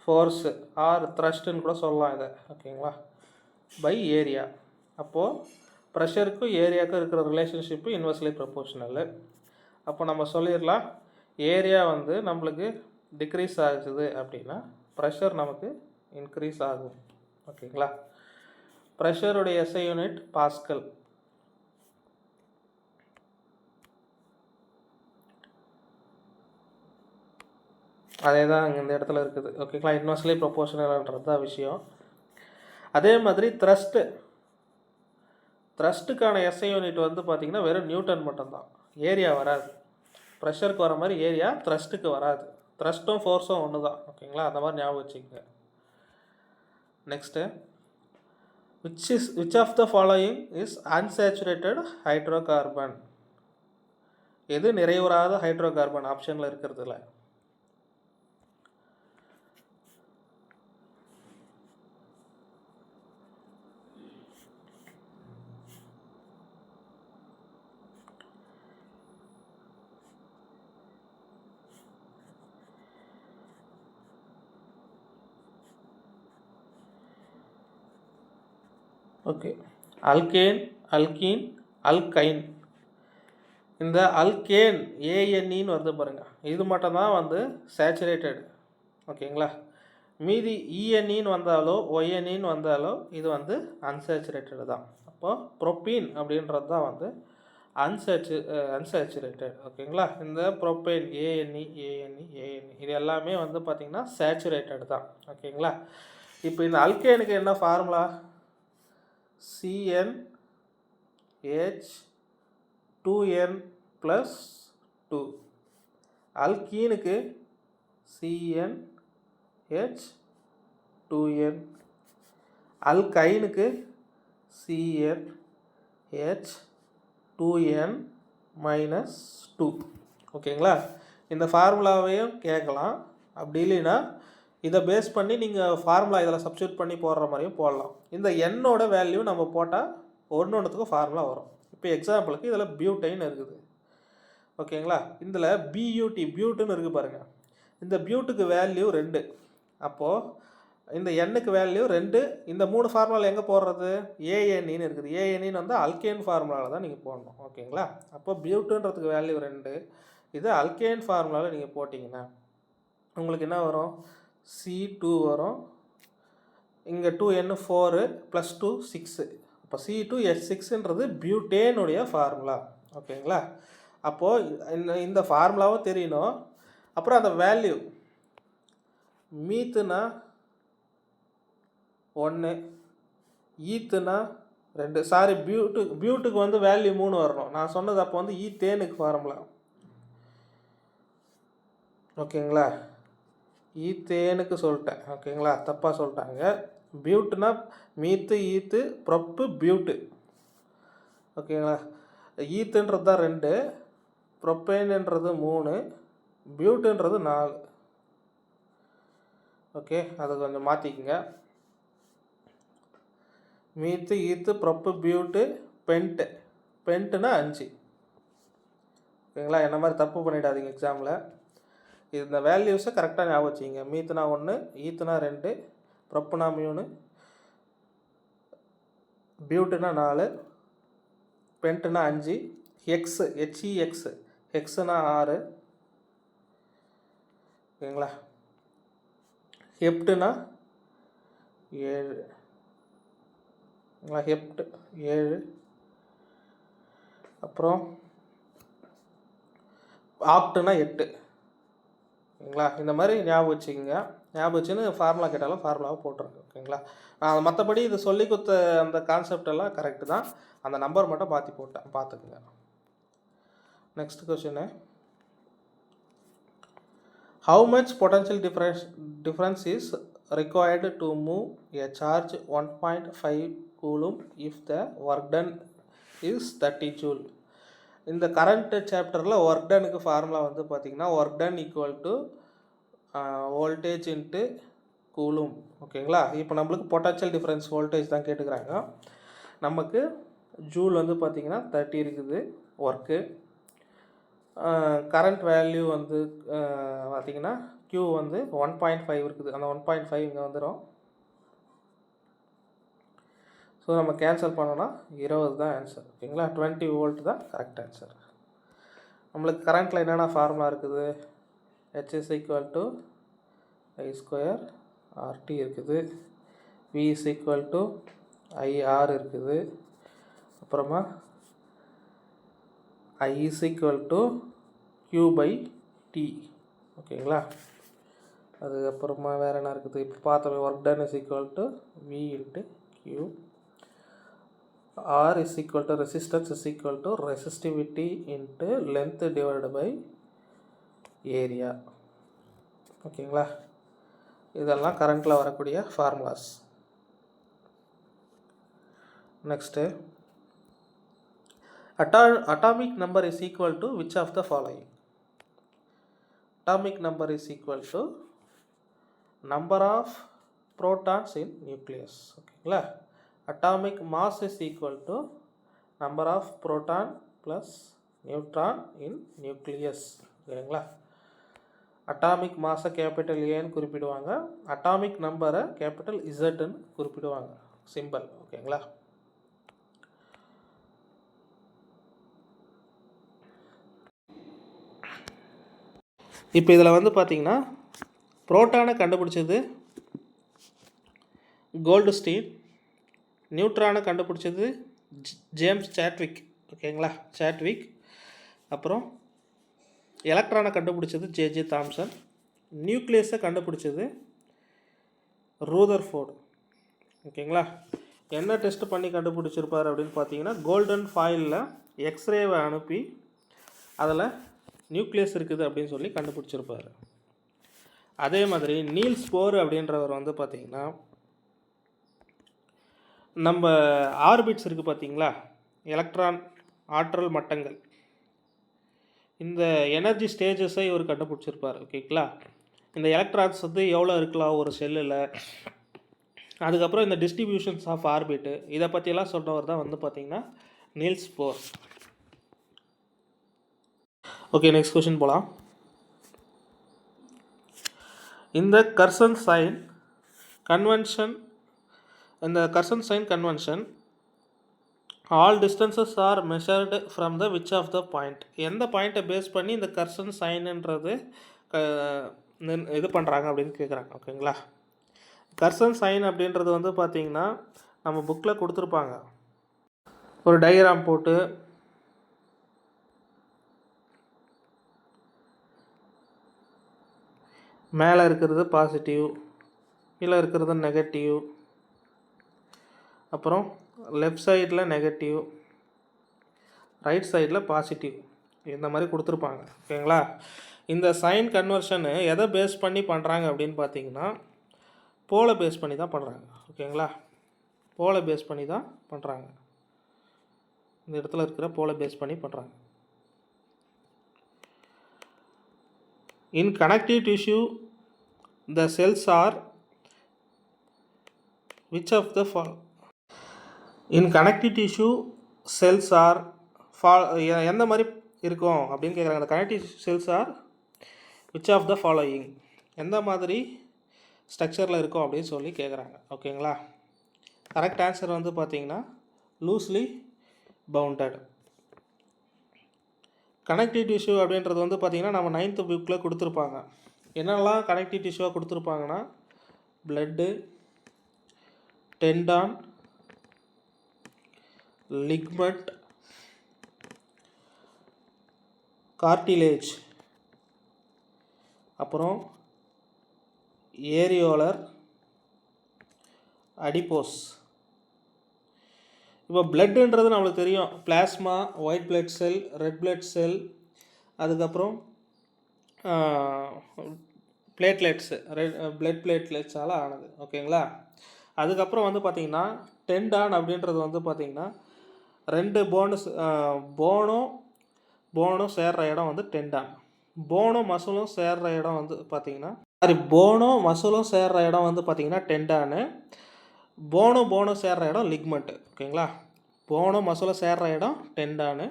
force or த்ரஸ்ட்டுன்னு கூட சொல்லலாம் இதை. ஓகேங்களா? By area. அப்போது ப்ரெஷருக்கும் ஏரியாவுக்கும் இருக்கிற ரிலேஷன்ஷிப்பு இன்வெர்ஸ்லி ப்ரொபோர்ஷனல். அப்போ நம்ம சொல்லிடலாம், ஏரியா வந்து நம்மளுக்கு டிக்ரீஸ் ஆகுது அப்படின்னா ப்ரெஷர் நமக்கு இன்க்ரீஸ் ஆகும். ஓகேங்களா? ப்ரெஷருடைய எஸ்ஐ யூனிட் பாஸ்கல். அதே தான் இந்த இடத்துல இருக்குது. ஓகேங்களா? இன்வெர்ஸ்லி ப்ரொபோர்ஷனல்ன்றது தான் விஷயம். அதே மாதிரி த்ரஸ்ட்டுக்கான எஸ்ஐ யூனிட் வந்து பார்த்திங்கன்னா வெறும் நியூட்டன் மட்டும்தான், ஏரியா வராது. ப்ரெஷருக்கு வர மாதிரி ஏரியா த்ரஸ்ட்டுக்கு வராது. த்ரஸ்ட்டும் ஃபோர்ஸும் ஒன்று தான். ஓகேங்களா? அந்த மாதிரி ஞாபகம் வச்சுக்கோங்க. Next, which of the following is unsaturated hydrocarbon? எது நிறைவுறாத ஹைட்ரோகார்பன் ஆப்ஷனில் இருக்கிறதுல? Okay, alkane, alkene, alkyne. இந்த அல்கேன் ஏஎன்இன்னு வருது பாருங்கள், இது மட்டும்தான் வந்து சேச்சுரேட்டட். ஓகேங்களா? மீதி இஎன்இன்னு வந்தாலோ ஒய்என்இன்னு வந்தாலோ இது வந்து அன்சேச்சுரேட்டடு தான். அப்போது ப்ரோப்பீன் அப்படின்றது தான் வந்து அன்சேச்சுரேட்டட். ஓகேங்களா? இந்த ப்ரோப்பேன் ஏஎன்இ இது எல்லாமே வந்து பார்த்திங்கன்னா சேச்சுரேட்டட் தான். ஓகேங்களா? இப்போ இந்த அல்கேனுக்கு என்ன ஃபார்முலா? CnH2n+2. அல்கீனுக்கு CnH2n. அல்கைனுக்கு CnH2n-2. ஓகேங்களா? இந்த ஃபார்முலாவையும் கேட்கலாம். அப்படி இல்லைன்னா இதை பேஸ் பண்ணி நீங்கள் ஃபார்முலா இதில் சப்ஸ்டியூட் பண்ணி போடுற மாதிரியும் போடலாம். இந்த எண்ணோட வேல்யூ நம்ம போட்டால் ஒன்றுத்துக்கும் ஃபார்முலா வரும். இப்போ எக்ஸாம்பிளுக்கு இதில் பியூட்டைன் இருக்குது. ஓகேங்களா? இதில் பியூட்டுன்னு இருக்குது பாருங்கள். இந்த பியூட்டுக்கு வேல்யூ 2. அப்போது இந்த எண்ணுக்கு வேல்யூ 2. இந்த 3 ஃபார்முலாவில் எங்கே போடுறது? ஏஎன்இன்னு இருக்குது. ஏஎன்இன்னு வந்து அல்கேன் ஃபார்முலாவில் தான் நீங்கள் போடணும். ஓகேங்களா? அப்போது பியூட்டுன்றதுக்கு வேல்யூ 2. இது அல்கேன் ஃபார்முலாவில் நீங்கள் போட்டிங்கன்னா உங்களுக்கு என்ன வரும்? C2 வரும். இங்கே 2N4 + 2 6. அப்போ C2H6ன்றது பியூட்டேனுடைய ஃபார்முலா. ஓகேங்களா? அப்போது இந்த ஃபார்முலாவும் தெரியணும். அப்புறம் அந்த வேல்யூ மீத்துனா 1, ஈத்துனா 2. சாரி, பியூட்டுக்கு வந்து வேல்யூ 3 வரணும். நான் சொன்னது அப்போ வந்து ஈத்தேனுக்கு ஃபார்முலா. ஓகேங்களா? ஈத்தேனுக்கு சொல்லிட்டேன். ஓகேங்களா? தப்பாக சொல்லிட்டாங்க. பியூட்டுனா மீத்து, ஈத்து, ப்ரொப்பு, பியூட்டு. ஓகேங்களா? ஈத்துன்றது தான் 2, ப்ரொப்பேன்ன்றது 3, பியூட்டுன்றது 4. ஓகே, அதை கொஞ்சம் மாற்றிக்குங்க. மீத்து, ஈத்து, ப்ரொப்பு, பியூட்டு, பென்ட்டுனா 5. ஓகேங்களா? என்ன மாதிரி தப்பு பண்ணிடாதீங்க எக்ஸாமில். இந்த வேல்யூஸை கரெக்டாக ஞாபகம் வச்சுங்க. மீத்துனா 1, ஈத்துனா 2, ப்ரொப்புனா 3, பியூட்டுனா 4, பென்ட்டுனா 5, ஹெக்ஸு HEX ஹெக்ஸுனா 6, ஓகேங்களா. ஹெப்டுனா 7, ஹெப்ட் 7. அப்புறம் ஆக்டுனா 8, ஓகேங்களா. இந்த மாதிரி ஞாபகம் வச்சுக்கோங்க. ஞாபகம் வச்சுன்னு ஃபார்முலா கேட்டாலும் ஃபார்முலாவை போட்டுருங்க, ஓகேங்களா. நான் மற்றபடி இது சொல்லி கொடுத்த அந்த கான்செப்ட் எல்லாம் கரெக்டு தான். அந்த நம்பர் மட்டும் பார்த்துக்குங்க. Next question, how much potential difference is required to move a charge 1.5 coulomb if the work done is 30 joule. இந்த கரண்ட் சாப்டரில் ஒர்க் டனுக்கு ஃபார்முலா வந்து பார்த்திங்கன்னா work done equal to voltage into coulomb, ஓகேங்களா. இப்போ நம்மளுக்கு பொட்டன்ஷியல் டிஃப்ரென்ஸ் வோல்டேஜ் தான் கேட்டுக்கிறாங்க. நமக்கு ஜூல் வந்து பார்த்திங்கன்னா 30 இருக்குது ஒர்க்கு. கரண்ட் வேல்யூ வந்து பார்த்திங்கன்னா Q வந்து 1.5 இருக்குது. அந்த 1.5 இங்கே வந்துடும். ஸோ நம்ம கேன்சல் பண்ணோன்னா 20 தான் ஆன்சர், ஓகேங்களா. 20 வோல்ட் தான் கரெக்ட் ஆன்சர். நம்மளுக்கு கரண்ட்டில் என்னென்ன ஃபார்முலா இருக்குது, H is equal to I square RT இருக்குது, V is equal to IR இருக்குது, அப்புறமா I is equal to Q by T, ஓகேங்களா. அதுக்கப்புறமா வேறு என்ன இருக்குது, இப்போ பார்த்தோம் work done is equal to V into Q, R is equal to resistance is equal to resistivity into length divided by area, ஓகேங்களா. இதெல்லாம் கரண்ட்டில் வரக்கூடிய formulas. Next, atomic number is equal to which of the following? Atomic number is equal to number of protons in nucleus, ஓகேங்களா. Atomic mass is equal to number of proton plus neutron in nucleus, ஓகேங்களா. Atomic மாஸை capital ஏன்னு குறிப்பிடுவாங்க, atomic நம்பரை capital இசட்னு குறிப்பிடுவாங்க, simple, ஓகேங்களா. இப்போ இதில் வந்து பார்த்திங்கன்னா புரோட்டானை கண்டுபிடிச்சது கோல்டுஸ்டீன், நியூட்ரானை கண்டுபிடிச்சது ஜேம்ஸ் சாட்விக், ஓகேங்களா, சாட்விக். அப்புறம் எலக்ட்ரானை கண்டுபிடிச்சது ஜே தாம்சன், நியூக்ளியஸை கண்டுபிடிச்சது ரூதர்ஃபோர்டு, ஓகேங்களா. என்ன டெஸ்ட் பண்ணி கண்டுபிடிச்சிருப்பார் அப்படின்னு பார்த்தீங்கன்னா கோல்டன் ஃபாயிலில் எக்ஸ்ரேவை அனுப்பி அதில் நியூக்ளியஸ் இருக்குது அப்படின்னு சொல்லி கண்டுபிடிச்சிருப்பார். அதே மாதிரி நீல்ஸ் போர் அப்படின்றவர் வந்து பார்த்திங்கன்னா நம்ம ஆர்பிட்ஸ் இருக்குது பார்த்திங்களா, எலக்ட்ரான் ஆற்றல் மட்டங்கள், இந்த எனர்ஜி ஸ்டேஜஸை இவர் கண்டுபிடிச்சிருப்பார், ஓகேங்களா. இந்த எலக்ட்ரான்ஸ் வந்து எவ்வளோ இருக்கலாம் ஒரு செல்லில், அதுக்கப்புறம் இந்த டிஸ்ட்ரிபியூஷன்ஸ் ஆஃப் ஆர்பிட்டு, இதை பற்றியெல்லாம் சொன்னவர் தான் வந்து பார்த்திங்கன்னா Niels Bohr. Okay, next question போகலாம். இந்த கர்சன் சைன் கன்வென்ஷன், இந்த cartesian sign convention all distances are measured from the which of the point, எந்த பாயிண்ட்டை பேஸ் பண்ணி இந்த கர்சன் சைனுன்றது இது பண்ணுறாங்க அப்படின்னு கேட்குறாங்க, ஓகேங்களா. கர்சன் சைன் அப்படின்றது வந்து பார்த்திங்கன்னா நம்ம புக்கில் கொடுத்துருப்பாங்க, ஒரு டயக்ராம் போட்டு மேலே இருக்கிறது பாசிட்டிவ், கீழே இருக்கிறது நெகட்டிவ், அப்புறம் லெஃப்ட் சைடில் நெகட்டிவ், ரைட் சைடில் பாசிட்டிவ், இந்த மாதிரி கொடுத்துருப்பாங்க, ஓகேங்களா. இந்த சைன் கன்வர்ஷனு எதை பேஸ் பண்ணி பண்ணுறாங்க அப்படின்னு பார்த்தீங்கன்னா போலை பேஸ் பண்ணி தான் பண்ணுறாங்க, ஓகேங்களா. போலை பேஸ் பண்ணி தான் பண்ணுறாங்க, இந்த இடத்துல இருக்கிற போலை பேஸ் பண்ணி பண்ணுறாங்க. In connective tissue, the cells are which of the in connective tissue cells are எந்த மாதிரி இருக்கும் அப்படின்னு கேட்குறாங்க. அந்த connective cells are which of the following, எந்த மாதிரி ஸ்ட்ரக்சரில் இருக்கும் அப்படின்னு சொல்லி கேட்குறாங்க, ஓகேங்களா. கரெக்ட் ஆன்சர் வந்து பார்த்தீங்கன்னா லூஸ்லி பவுண்டட். கனெக்டிவ் டிஷ்யூ அப்படின்றது வந்து பார்த்திங்கன்னா நம்ம 9th புக்கில் கொடுத்துருப்பாங்க. என்னெல்லாம் கனெக்டிவ் டிஷ்யூவாக கொடுத்துருப்பாங்கன்னா பிளட்டு, டெண்டான், லிக்மெண்ட், கார்டிலேஜ், அப்புறம் ஏரியோலர், அடிப்போஸ். இப்போ பிளட்டுன்றது நம்மளுக்கு தெரியும், plasma, white blood cell, red blood cell, அதுக்கப்புறம் பிளேட்லெட்ஸு, பிளட் பிளேட்லெட்ஸால் ஆனது. ஓகேங்களா. அதுக்கப்புறம் வந்து பார்த்திங்கன்னா டெண்டான் அப்படின்றது வந்து பார்த்திங்கன்னா 2 போனும் சேர்ற இடம் வந்து டெண்டான். போனும் மசிலும் சேர்ற இடம் வந்து பார்த்திங்கன்னா டெண்டானு. போனும் சேர்ற இடம் லிக்மெண்ட்டு. ஓகேங்களா. போனும் மசிலும் சேர்ற இடம் டெண்டானு,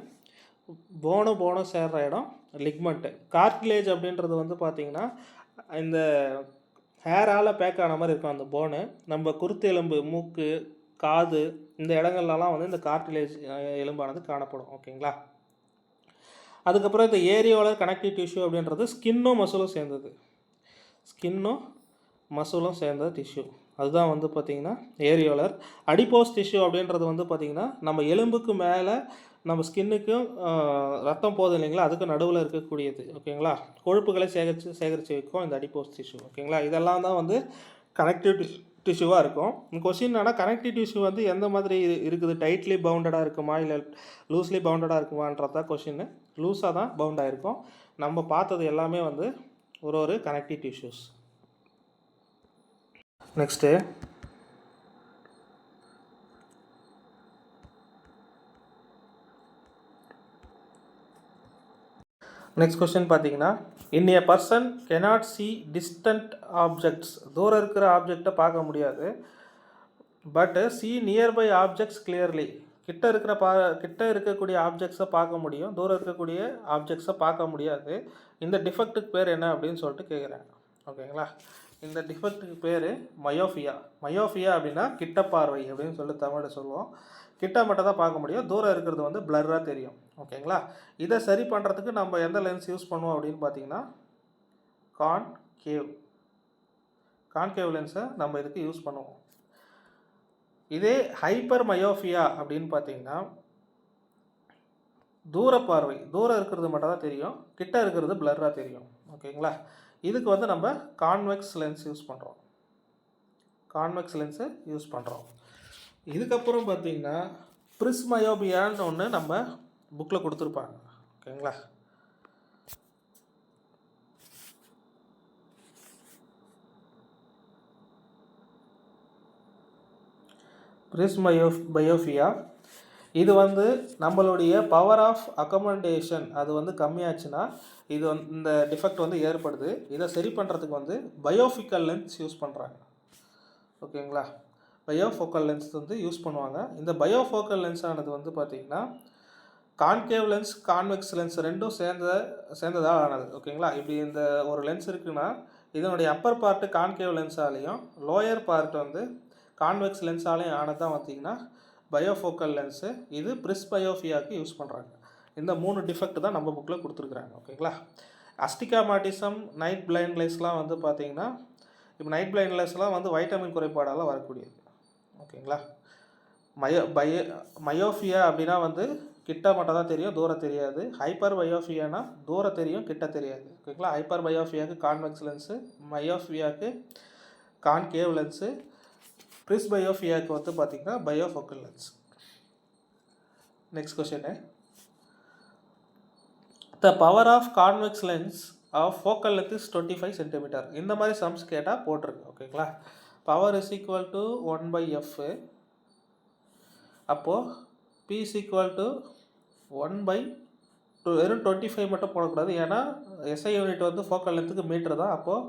போனும் சேர்ற இடம் லிக்மெண்ட்டு. கார்டிலேஜ் அப்படின்றது வந்து பார்த்திங்கன்னா இந்த ஹேரால் பேக் ஆன மாதிரி இருக்கும் அந்த போனு. நம்ம குருத்து எலும்பு, மூக்கு, காது இந்த இடங்கள்லாம் வந்து இந்த கார்டிலேஜ் எலும்பானது காணப்படும். ஓகேங்களா. அதுக்கப்புறம் இந்த ஏரியோலர் கனெக்டிவ் டிஷ்யூ அப்படின்றது ஸ்கின்னும் மசிலும் சேர்ந்த டிஷ்யூ. அதுதான் வந்து பார்த்திங்கன்னா ஏரியோலர். அடிப்போஸ் டிஷ்யூ அப்படின்றது வந்து பார்த்திங்கன்னா நம்ம எலும்புக்கு மேலே நம்ம ஸ்கின்னுக்கும் ரத்தம் போகுது இல்லைங்களா, அதுக்கு நடுவில் இருக்கக்கூடியது. ஓகேங்களா. கொழுப்புகளை சேகரித்து வைக்கும் இந்த அடிப்போஸ் டிஷ்யூ. ஓகேங்களா. இதெல்லாம் தான் வந்து கனெக்டிவ் டிஷ்யூவாக இருக்கும். கொஸ்டின் என்னன்னா கனெக்டிவ் டிஷ்யூ வந்து எந்த மாதிரி இருக்குது, டைட்லி பவுண்டடாக இருக்குமா இல்லை லூஸ்லி பவுண்டடாக இருக்குமான்றதான் கொஸ்டின். லூஸாக தான் பவுண்டாக இருக்கும். நம்ம பார்த்தது எல்லாமே வந்து ஒரு connective tissues. Next next question பார்த்தீங்கன்னா, in a person cannot see distant objects, தூரம் இருக்கிற ஆப்ஜெக்டை பார்க்க முடியாது. But see nearby objects clearly, கிட்ட இருக்கக்கூடிய ஆப்ஜெக்ட்ஸை பார்க்க முடியும், தூரம் இருக்கக்கூடிய ஆப்ஜெக்ட்ஸை பார்க்க முடியாது. இந்த டிஃபெக்ட்டுக்கு பேர் என்ன அப்படின்னு சொல்லிட்டு கேட்குறாங்க. ஓகேங்களா. இந்த டிஃபெக்ட்டுக்கு பேர் மயோஃபியா. மயோஃபியா அப்படின்னா கிட்ட பார்வை அப்படின்னு சொல்லி தமிழில் சொல்லுவோம். கிட்ட மட்டும் தான் பார்க்க முடியும், தூரம் இருக்கிறது வந்து பிளர்ராக தெரியும். ஓகேங்களா. இதை சரி பண்ணுறதுக்கு நம்ம எந்த லென்ஸ் யூஸ் பண்ணுவோம் அப்படின்னு பார்த்தீங்கன்னா கான்கேவ் லென்ஸை நம்ம இதுக்கு யூஸ் பண்ணுவோம். இதே ஹைப்பர் மயோஃபியா அப்படின்னு பார்த்தீங்கன்னா தூரம் இருக்கிறது மட்டும் தான் தெரியும், கிட்ட இருக்கிறது பிளர்ராக தெரியும். ஓகேங்களா. இதுக்கு வந்து நம்ம கான்வெக்ஸ் லென்ஸ் யூஸ் பண்ணுறோம். இதுக்கப்புறம் பார்த்தீங்கன்னா பிரிஸ்மயோபியான்னு ஒன்று நம்ம புக்கில் கொடுத்துருப்பாங்க. ஓகேங்களா. பிரிஸ்மயோபியா இது வந்து நம்மளுடைய பவர் ஆஃப் அக்கமண்டேஷன் அது வந்து கம்மியாச்சுன்னா இது இந்த டிஃபெக்ட் வந்து ஏற்படுது. இதை சரி பண்ணுறதுக்கு வந்து பயோஃபிக்கல் லென்ஸ் யூஸ் பண்ணுறாங்க. ஓகேங்களா. பயோஃபோக்கல் லென்ஸ் வந்து யூஸ் பண்ணுவாங்க. இந்த பயோஃபோக்கல் லென்ஸ் ஆனது வந்து பார்த்திங்கன்னா கான்கேவ் லென்ஸ், கான்வெக்ஸ் லென்ஸ் ரெண்டும் சேர்ந்ததாக ஆனது. ஓகேங்களா. இப்படி இந்த ஒரு லென்ஸ் இருக்குன்னா இதனுடைய அப்பர் பார்ட்டு கான்கேவ் லென்ஸாலேயும் லோயர் பார்ட் வந்து கான்வெக்ஸ் லென்ஸாலேயும் ஆனது தான் பார்த்திங்கன்னா பயோஃபோக்கல் லென்ஸு. இது பிரிஸ்பயோஃபியாவுக்கு யூஸ் பண்ணுறாங்க. இந்த 3 டிஃபெக்ட் தான் நம்ம புக்கில் கொடுத்துருக்குறாங்க. ஓகேங்களா. அஸ்டிகாமாட்டிசம், நைட் பிளைண்ட்னஸ்லாம் வந்து பார்த்திங்கன்னா இப்போ நைட் பிளைண்ட்னஸ்லாம் வந்து வைட்டமின் குறைபாடால் வரக்கூடியது. ஓகேங்களா. மயோஃபியா அப்படின்னா வந்து கிட்ட மட்டும் தான் தெரியும், தூரம் தெரியாது. ஹைப்பர் பயோஃபியானா தூரம் தெரியும், கிட்ட தெரியாது. ஓகேங்களா. ஹைப்பர் பயோஃபியாவுக்கு கான்வெக்ஸ் லென்ஸு, மயோஃபியாவுக்கு கான்கேவ் லென்ஸு, பிரிஸ்பயோஃபியாவுக்கு வந்து பார்த்திங்கன்னா bifocal lens. Next question, the power of convex lens of focal length is 25 centimetre. இந்த மாதிரி சம்ஸ் கேட்டால் போட்டிருக்கு. ஓகேங்களா. Power is equal to 1/f. அப்போது P இஸ் ஈக்குவல் டு 1/2. வெறும் 25 மட்டும் போடக்கூடாது, ஏன்னா SI யூனிட் வந்து ஃபோக்கல் லென்த்துக்கு மீட்ரு தான். அப்போது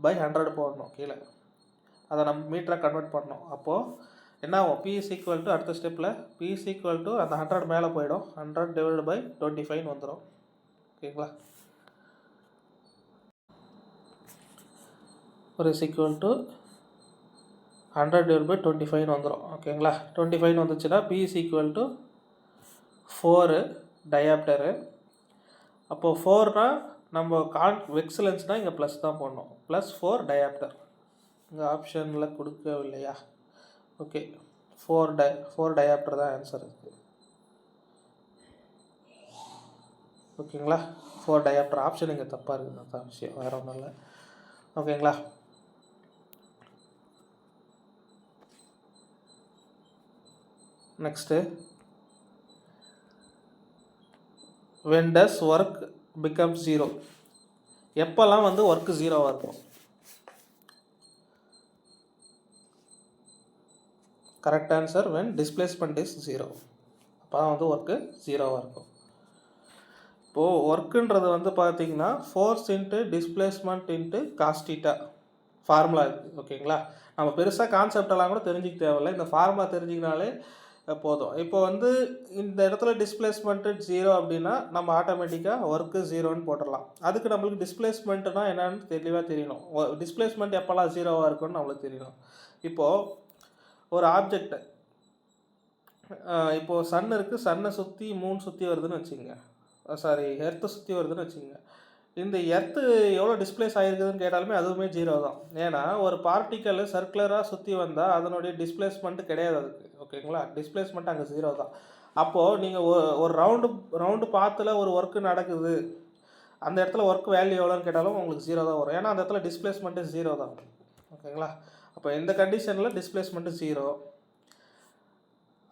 பை 100 போடணும் கீழே, அதை நம்ம மீட்டராக கன்வெர்ட் பண்ணணும். அப்போது என்ன ஆகும், P இஸ் ஈக்குவல் டு அடுத்த ஸ்டெப்பில் P இஸ் ஈக்குவல் டு அந்த 100 மேலே போயிடும், 100 டிவைட் பை 25 வந்துடும். ஓகேங்களா. ஒரு இஸ் ஈக்குவல் டு 100/25 வந்துடும். ஓகேங்களா? 25 வந்துச்சுன்னா P is equal to 4 டயாப்டரு. அப்போது 4னா நம்ம வெக்ஸலன்ஸ்னால் இங்கே ப்ளஸ் தான் போடணும். +4 டயாப்டர் இங்கே ஆப்ஷனில் கொடுக்கவில்லையா? ஓகே, 4 டயாப்டர் தான் ஆன்சர் இருக்குது. ஓகேங்களா? 4 டயாப்டர் ஆப்ஷன் இங்கே தப்பாக இருக்குது, அதுதான் விஷயம், வேறு ஒன்றும் இல்லை. ஓகேங்களா? Next, when does work become 0? எப்போல்லாம் வந்து ஒர்க்கு 0வாக இருக்கும்? Correct answer when displacement is 0. அப்போ தான் வந்து ஒர்க்கு 0வாக இருக்கும். இப்போது ஒர்க்குன்றது வந்து பார்த்திங்கன்னா force into displacement into cos theta formula இருக்குது. ஓகேங்களா? நம்ம பெருசாக கான்செப்டெல்லாம் கூட தெரிஞ்சிக்க தேவையில்லை, இந்த ஃபார்முலா தெரிஞ்சிக்கினாலே போதும். இப்போ வந்து இந்த இடத்துல டிஸ்பிளேஸ்மெண்ட்டு 0 அப்படின்னா நம்ம ஆட்டோமேட்டிக்காக ஒர்க்கு 0ன்னு போட்டுடலாம். அதுக்கு நம்மளுக்கு டிஸ்பிளேஸ்மெண்ட்டுனா என்னென்னு தெளிவாக தெரியணும். டிஸ்பிளேஸ்மெண்ட் எப்போல்லாம் 0வாக இருக்குன்னு நம்மளுக்கு தெரியணும். இப்போது ஒரு ஆப்ஜெக்ட், இப்போது சன் இருக்குது, சன்னை சுற்றி மூணு சுற்றி வருதுன்னு வச்சுக்கோங்க, எர்த்தை சுற்றி வருதுன்னு வச்சுக்கோங்க. இந்த எர்த்து எவ்வளோ டிஸ்பிளேஸ் ஆகிருக்குதுன்னு கேட்டாலுமே அதுவுமே 0 தான். ஏன்னா ஒரு பார்ட்டிக்கல் சர்க்குலராக சுற்றி வந்தால் அதனுடைய டிஸ்பிளேஸ்மெண்ட்டு கிடையாது அதுக்கு. ஓகேங்களா? டிஸ்பிளேஸ்மெண்ட் அங்கே 0 தான். அப்போது நீங்கள் ஒரு ரவுண்டு பாத்தில் ஒரு ஒர்க்கு நடக்குது, அந்த இடத்துல ஒர்க் வேல்யூ எவ்வளோன்னு கேட்டாலும் உங்களுக்கு 0 தான் வரும். ஏன்னா அந்த இடத்துல டிஸ்பிளேஸ்மெண்ட்டு 0 தான். ஓகேங்களா? அப்போ இந்த கண்டிஷனில் டிஸ்பிளேஸ்மெண்ட்டு 0.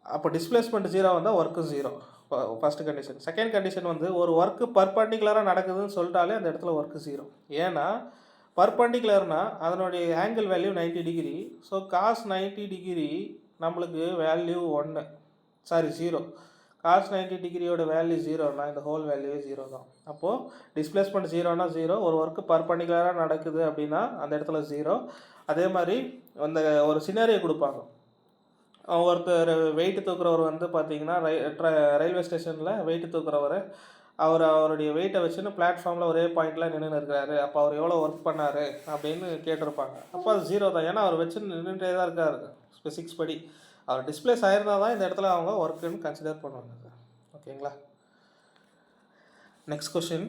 அப்போ டிஸ்பிளேஸ்மெண்ட் 0 வந்தால் work 0, first condition. Second condition வந்து ஒரு ஒர்க்கு பர்பண்டிகுலராக நடக்குதுன்னு சொல்லிட்டாலே அந்த இடத்துல ஒர்க்கு 0. ஏன்னா பர்பண்டிகுலர்னால் அதனுடைய angle value 90 degree. So cos 90 degree நம்மளுக்கு வேல்யூ 0. காஸ் 90 டிகிரியோட வேல்யூ 0னா இந்த ஹோல் வேல்யூவே 0 தான். அப்போது டிஸ்பிளேஸ்மெண்ட் 0னா 0, ஒரு ஒர்க்கு பர்பண்டிகுலராக நடக்குது அப்படின்னா அந்த இடத்துல 0. அதே மாதிரி அந்த ஒரு சினாரியோ கொடுப்பாங்க. ஒருத்தர் வெயிட்டு தூக்குறவர் வந்து பார்த்திங்கன்னா ரயில்வே ஸ்டேஷனில் வெயிட்டு தூக்குறவர், அவருடைய வெயிட்டை வச்சுன்னு பிளாட்ஃபார்மில் ஒரே பாயிண்டில் நின்றுன்னு இருக்கிறாரு. அப்போ அவர் எவ்வளோ ஒர்க் பண்ணார் அப்படின்னு கேட்டிருப்பாங்க. அப்போ அது 0 தான். ஏன்னா அவர் வச்சு நின்றுட்டே தான் இருக்கார். ஃபிசிக்ஸ் படி அவர் டிஸ்பிளேஸ் ஆயிருந்தால் தான் இந்த இடத்துல அவங்க ஒர்க்குன்னு கன்சிடர் பண்ணுவாங்க. ஓகேங்களா? Next question,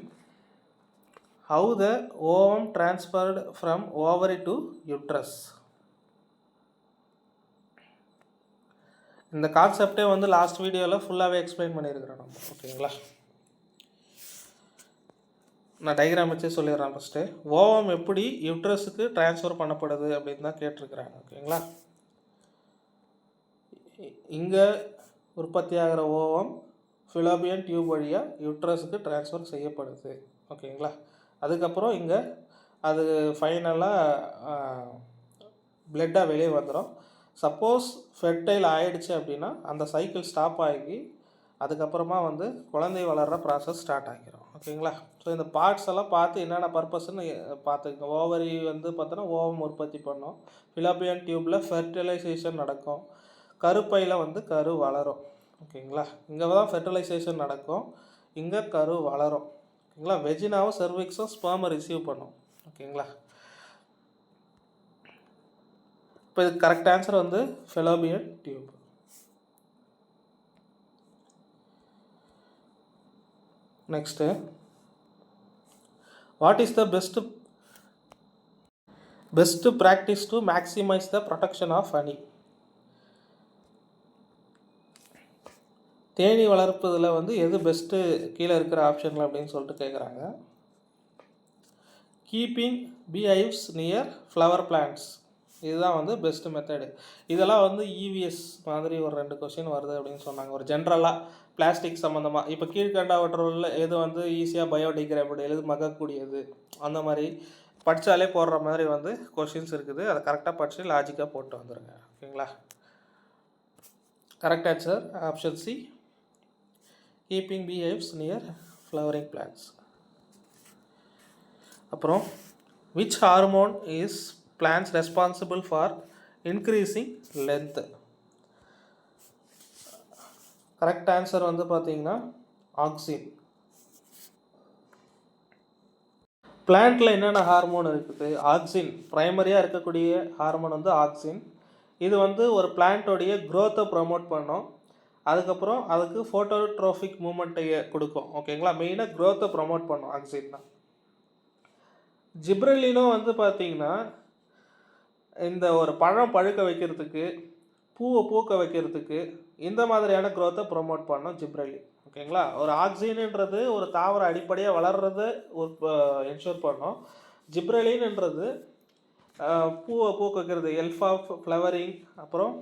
how the ovum transferred from ovary to uterus? இந்த கான்செப்டே வந்து லாஸ்ட் வீடியோவில் ஃபுல்லாகவே எக்ஸ்பிளைன் பண்ணியிருக்கிறோம் நம்ம. ஓகேங்களா? நான் டயக்ராம் வச்சே சொல்லிடுறேன். ஃபஸ்ட்டு ஓவம் எப்படி யூட்ரஸுக்கு ட்ரான்ஸ்ஃபர் பண்ணப்படுது அப்படின்னு தான் கேட்டிருக்கிறாங்க. ஓகேங்களா? இங்கே உற்பத்தி ஆகிற ஓவம் ஃபிலோபியன் டியூப் வழியாக யூட்ரஸுக்கு ட்ரான்ஸ்ஃபர் செய்யப்படுது. ஓகேங்களா? அதுக்கப்புறம் இங்கே அது ஃபைனலாக பிளட்டாக வெளியே வந்துடும். சப்போஸ் ஃபெர்டைல் ஆகிடுச்சு அப்படின்னா அந்த சைக்கிள் ஸ்டாப் ஆகி அதுக்கப்புறமா வந்து குழந்தை வளர்கிற ப்ராசஸ் ஸ்டார்ட் ஆகிடும். ஓகேங்களா? ஸோ இந்த பார்ட்ஸ் எல்லாம் பார்த்து என்னென்ன பர்பஸ்ன்னு பார்த்துக்கோங்க. ஓவரி வந்து பார்த்தோன்னா ஓவம் உற்பத்தி பண்ணும். ஃபிலோபியன் டியூப்பில் ஃபெர்டிலைசேஷன் நடக்கும். கருப்பையில் வந்து கரு வளரும். ஓகேங்களா? இங்கே தான் ஃபெர்டிலைசேஷன் நடக்கும், இங்கே கரு வளரும். ஓகேங்களா? வெஜினாவும் செர்விக்ஸும் ஸ்பெர்மை ரிசீவ் பண்ணும். ஓகேங்களா? இப்போ இதுக்கு கரெக்ட் ஆன்சர் வந்து fallopian tube. Next, what is the best practice to maximise the production of honey? தேனி வளர்ப்பதில் வந்து எது பெஸ்ட்டு கீழே இருக்கிற ஆப்ஷனில் அப்படின்னு சொல்லிட்டு கேட்குறாங்க. Keeping bee hives near flower plants, இதுதான் வந்து பெஸ்ட்டு மெத்தடு. இதெல்லாம் வந்து இவிஎஸ் மாதிரி ஒரு 2 கொஸ்டின் வருது அப்படின்னு சொன்னாங்க. ஒரு ஜென்ரலாக பிளாஸ்டிக் சம்மந்தமாக, இப்போ கீழ்கண்டவற்றில் எது வந்து ஈஸியாக பயோடிகிரேடபிள், எது மகக்கூடியது, அந்த மாதிரி படித்தாலே போடுற மாதிரி வந்து கொஸ்டின்ஸ் இருக்குது. அதை கரெக்டாக படித்து லாஜிக்காக போட்டு வந்துடுங்க. ஓகேங்களா? Correct answer option C, keeping bee hives near flowering plants. அப்புறம் which hormone is plants responsible for increasing length? Correct answer வந்து பார்த்தீங்கன்னா ஆக்சின். பிளான்ட்டில் என்னென்ன ஹார்மோன் இருக்குது? ஆக்சின் ப்ரைமரியாக இருக்கக்கூடிய ஹார்மோன் வந்து ஆக்சின். இது வந்து ஒரு பிளான்ட்டோடைய க்ரோத்தை ப்ரொமோட் பண்ணும். அதுக்கப்புறம் அதுக்கு ஃபோட்டோட்ரோஃபிக் மூமெண்ட்டை கொடுக்கும். ஓகேங்களா, மெயினாக க்ரோத்தை ப்ரொமோட் பண்ணும் ஆக்சின் தான். ஜிப்ரெல்லினும் வந்து பார்த்திங்கன்னா இந்த ஒரு பழம் பழுக்க வைக்கிறதுக்கு, பூவை பூக்க வைக்கிறதுக்கு, இந்த மாதிரியான க்ரோத்தை ப்ரொமோட் பண்ணும் ஜிப்ரெல்லி. ஓகேங்களா, ஒரு ஆக்சின்ன்றது ஒரு தாவரம் அடிப்படையாக வளர்கிறத ஒரு என்ஷூர் பண்ணும். ஜிப்ரெலின்ன்றது பூவை பூக்க வைக்கிறது, எல்ஃபா ஃப்ளவரிங், அப்புறம்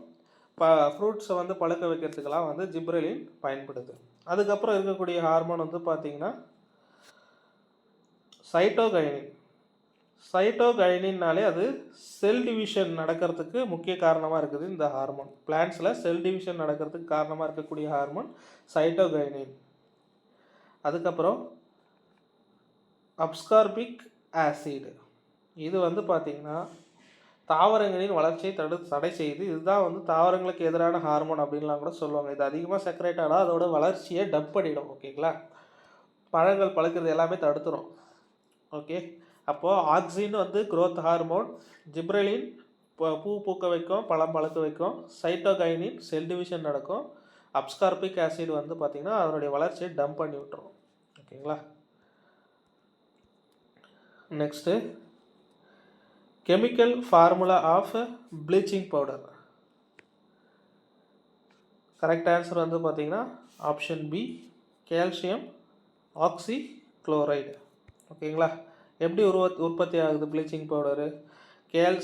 ஃப்ரூட்ஸை வந்து பழுக்க வைக்கிறதுக்கெல்லாம் வந்து ஜிப்ரெலின் பயன்படுது. அதுக்கப்புறம் இருக்கக்கூடிய ஹார்மோன் வந்து பார்த்திங்கன்னா சைட்டோகைனின். சைட்டோகைனின்னாலே அது செல் டிவிஷன் நடக்கிறதுக்கு முக்கிய காரணமாக இருக்குது. இந்த ஹார்மோன் பிளான்ட்ஸில் செல் டிவிஷன் நடக்கிறதுக்கு காரணமாக இருக்கக்கூடிய ஹார்மோன் சைட்டோகைனின். அதுக்கப்புறம் அப்ஸ்கார்பிக் ஆசிட். இது வந்து பார்த்திங்கன்னா தாவரங்களின் வளர்ச்சியை தடை செய்யுது. இதுதான் வந்து தாவரங்களுக்கு எதிரான ஹார்மோன் அப்படின்லாம் கூட சொல்லுவாங்க. இது அதிகமாக செக்ரேட் ஆனால் அதோட வளர்ச்சியை டப் பண்ணிடும். ஓகேங்களா, பழங்கள் பழுக்கிறது எல்லாமே தடுத்துரும். ஓகே, அப்போது ஆக்சின் வந்து க்ரோத் ஹார்மோன், ஜிப்ரெலின் பூ பூக்க வைக்கும், பழம் பழுக்க வைக்கும், சைட்டோகைனின் செல் டிவிஷன் நடக்கும், அப்ஸ்கார்பிக் ஆசிட் வந்து பார்த்திங்கன்னா அதனுடைய வளர்ச்சியை டம்ப் பண்ணி விட்டுரும். ஓகேங்களா, next chemical formula of bleaching powder. Correct answer வந்து பார்த்திங்கன்னா option B, calcium oxychloride. ஓகேங்களா, எப்படி உற்பத்தி ஆகுது bleaching powder?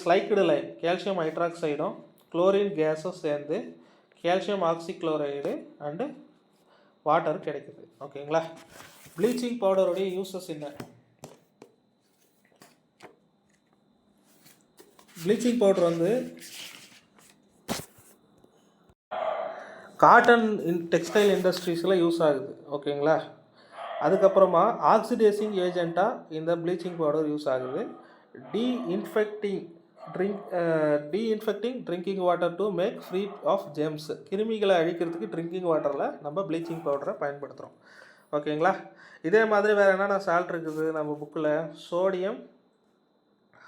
Slaked lime calcium ஹைட்ராக்சைடும் குளோரின் கேஸும் சேர்ந்து calcium oxychloride and water கிடைக்குது. ஓகேங்களா, ப்ளீச்சிங் பவுடருடைய யூசஸ் என்ன? ப்ளீச்சிங் பவுடர் வந்து காட்டன் டெக்ஸ்டைல் இண்டஸ்ட்ரீஸில் யூஸ் ஆகுது. ஓகேங்களா, அதுக்கப்புறமா ஆக்சிடைசிங் ஏஜெண்ட்டாக இந்த ப்ளீச்சிங் பவுடர் யூஸ் ஆகுது. Disinfecting drinking water to make free of germs. கிருமிகளை அழிக்கிறதுக்கு ட்ரிங்கிங் வாட்டரில் நம்ம ப்ளீச்சிங் பவுடரை பயன்படுத்துகிறோம். ஓகேங்களா, இதே மாதிரி வேறு என்னென்ன சால்ட் இருக்குது நம்ம புக்கில்? சோடியம்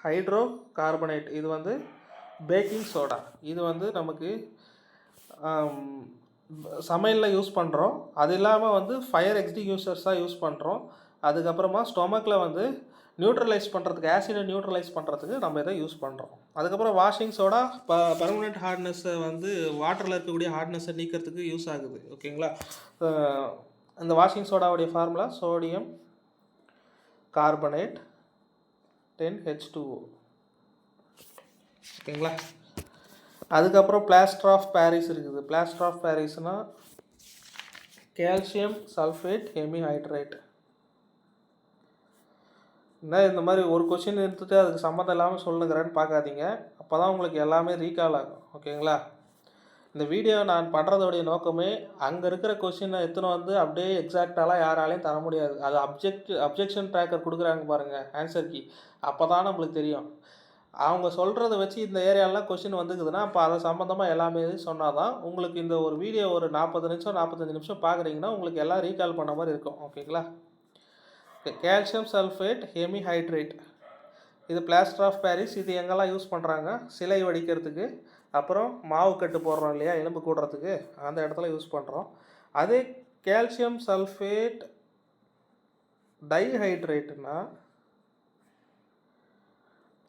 ஹைட்ரோ கார்பனேட், இது வந்து பேக்கிங் சோடா. இது வந்து நமக்கு சமையலில் யூஸ் பண்ணுறோம். அது இல்லாமல் வந்து ஃபயர் எக்ஸ்டிங்யூஷர்ஸாக யூஸ் பண்ணுறோம். அதுக்கப்புறமா ஸ்டொமக்கில் வந்து நியூட்ரலைஸ் பண்ணுறதுக்கு, ஆசிடை நியூட்ரலைஸ் பண்ணுறதுக்கு நம்ம இதை யூஸ் பண்ணுறோம். அதுக்கப்புறம் வாஷிங் சோடா பர்மனெண்ட் ஹார்ட்னஸை வந்து வாட்டரில் இருக்கக்கூடிய ஹார்ட்னஸை நீக்கிறதுக்கு யூஸ் ஆகுது. ஓகேங்களா, அந்த வாஷிங் சோடாவுடைய ஃபார்முலா சோடியம் கார்பனேட் 10H2O. ஓகேங்களா, அதுக்கப்புறம் பிளாஸ்டர் ஆஃப் பாரிஸ் இருக்குது. பிளாஸ்டர் ஆஃப் பாரிஸ்னால் கால்சியம் சல்ஃபேட் ஹெமிஹைட்ரேட். என்ன இந்த மாதிரி ஒரு கொஷின் எடுத்துகிட்டு அதுக்கு சம்மந்தம் இல்லாமல் சொல்லுங்கிறேன்னு பார்க்காதீங்க. அப்போ தான் உங்களுக்கு எல்லாமே ரீகால் ஆகும். ஓகேங்களா, இந்த வீடியோ நான் பண்ணுறதோடைய நோக்கமே அங்கே இருக்கிற கொஷினை எத்தனை வந்து அப்படியே எக்ஸாக்டாலாம் யாராலையும் தர முடியாது. அது அப்ஜெக்ஷன் ட்ராக்கர் கொடுக்குறாங்க பாருங்கள், ஆன்சர் கீ. அப்போ தான் நம்மளுக்கு தெரியும். அவங்க சொல்கிறத வச்சு இந்த ஏரியாலாம் கொஷின் வந்துக்குதுன்னா அப்போ அதை சம்மந்தமாக எல்லாமே சொன்னால் தான் உங்களுக்கு இந்த ஒரு வீடியோ ஒரு 40 நிமிஷம் 45 நிமிஷம் பார்க்குறீங்கன்னா உங்களுக்கு எல்லாம் ரீகால் பண்ண மாதிரி இருக்கும். ஓகேங்களா, கால்சியம் சல்ஃபேட் ஹெமிஹைட்ரேட், இது பிளாஸ்டர் ஆஃப் பாரிஸ். இது எங்கெல்லாம் யூஸ் பண்ணுறாங்க? சிலை வடிக்கிறதுக்கு, அப்புறம் மாவு கட்டு போடுறோம் இல்லையா, எலும்பு கூடுறதுக்கு, அந்த இடத்துல யூஸ் பண்ணுறோம். அதே கால்சியம் சல்ஃபேட் டைஹைட்ரேட்னா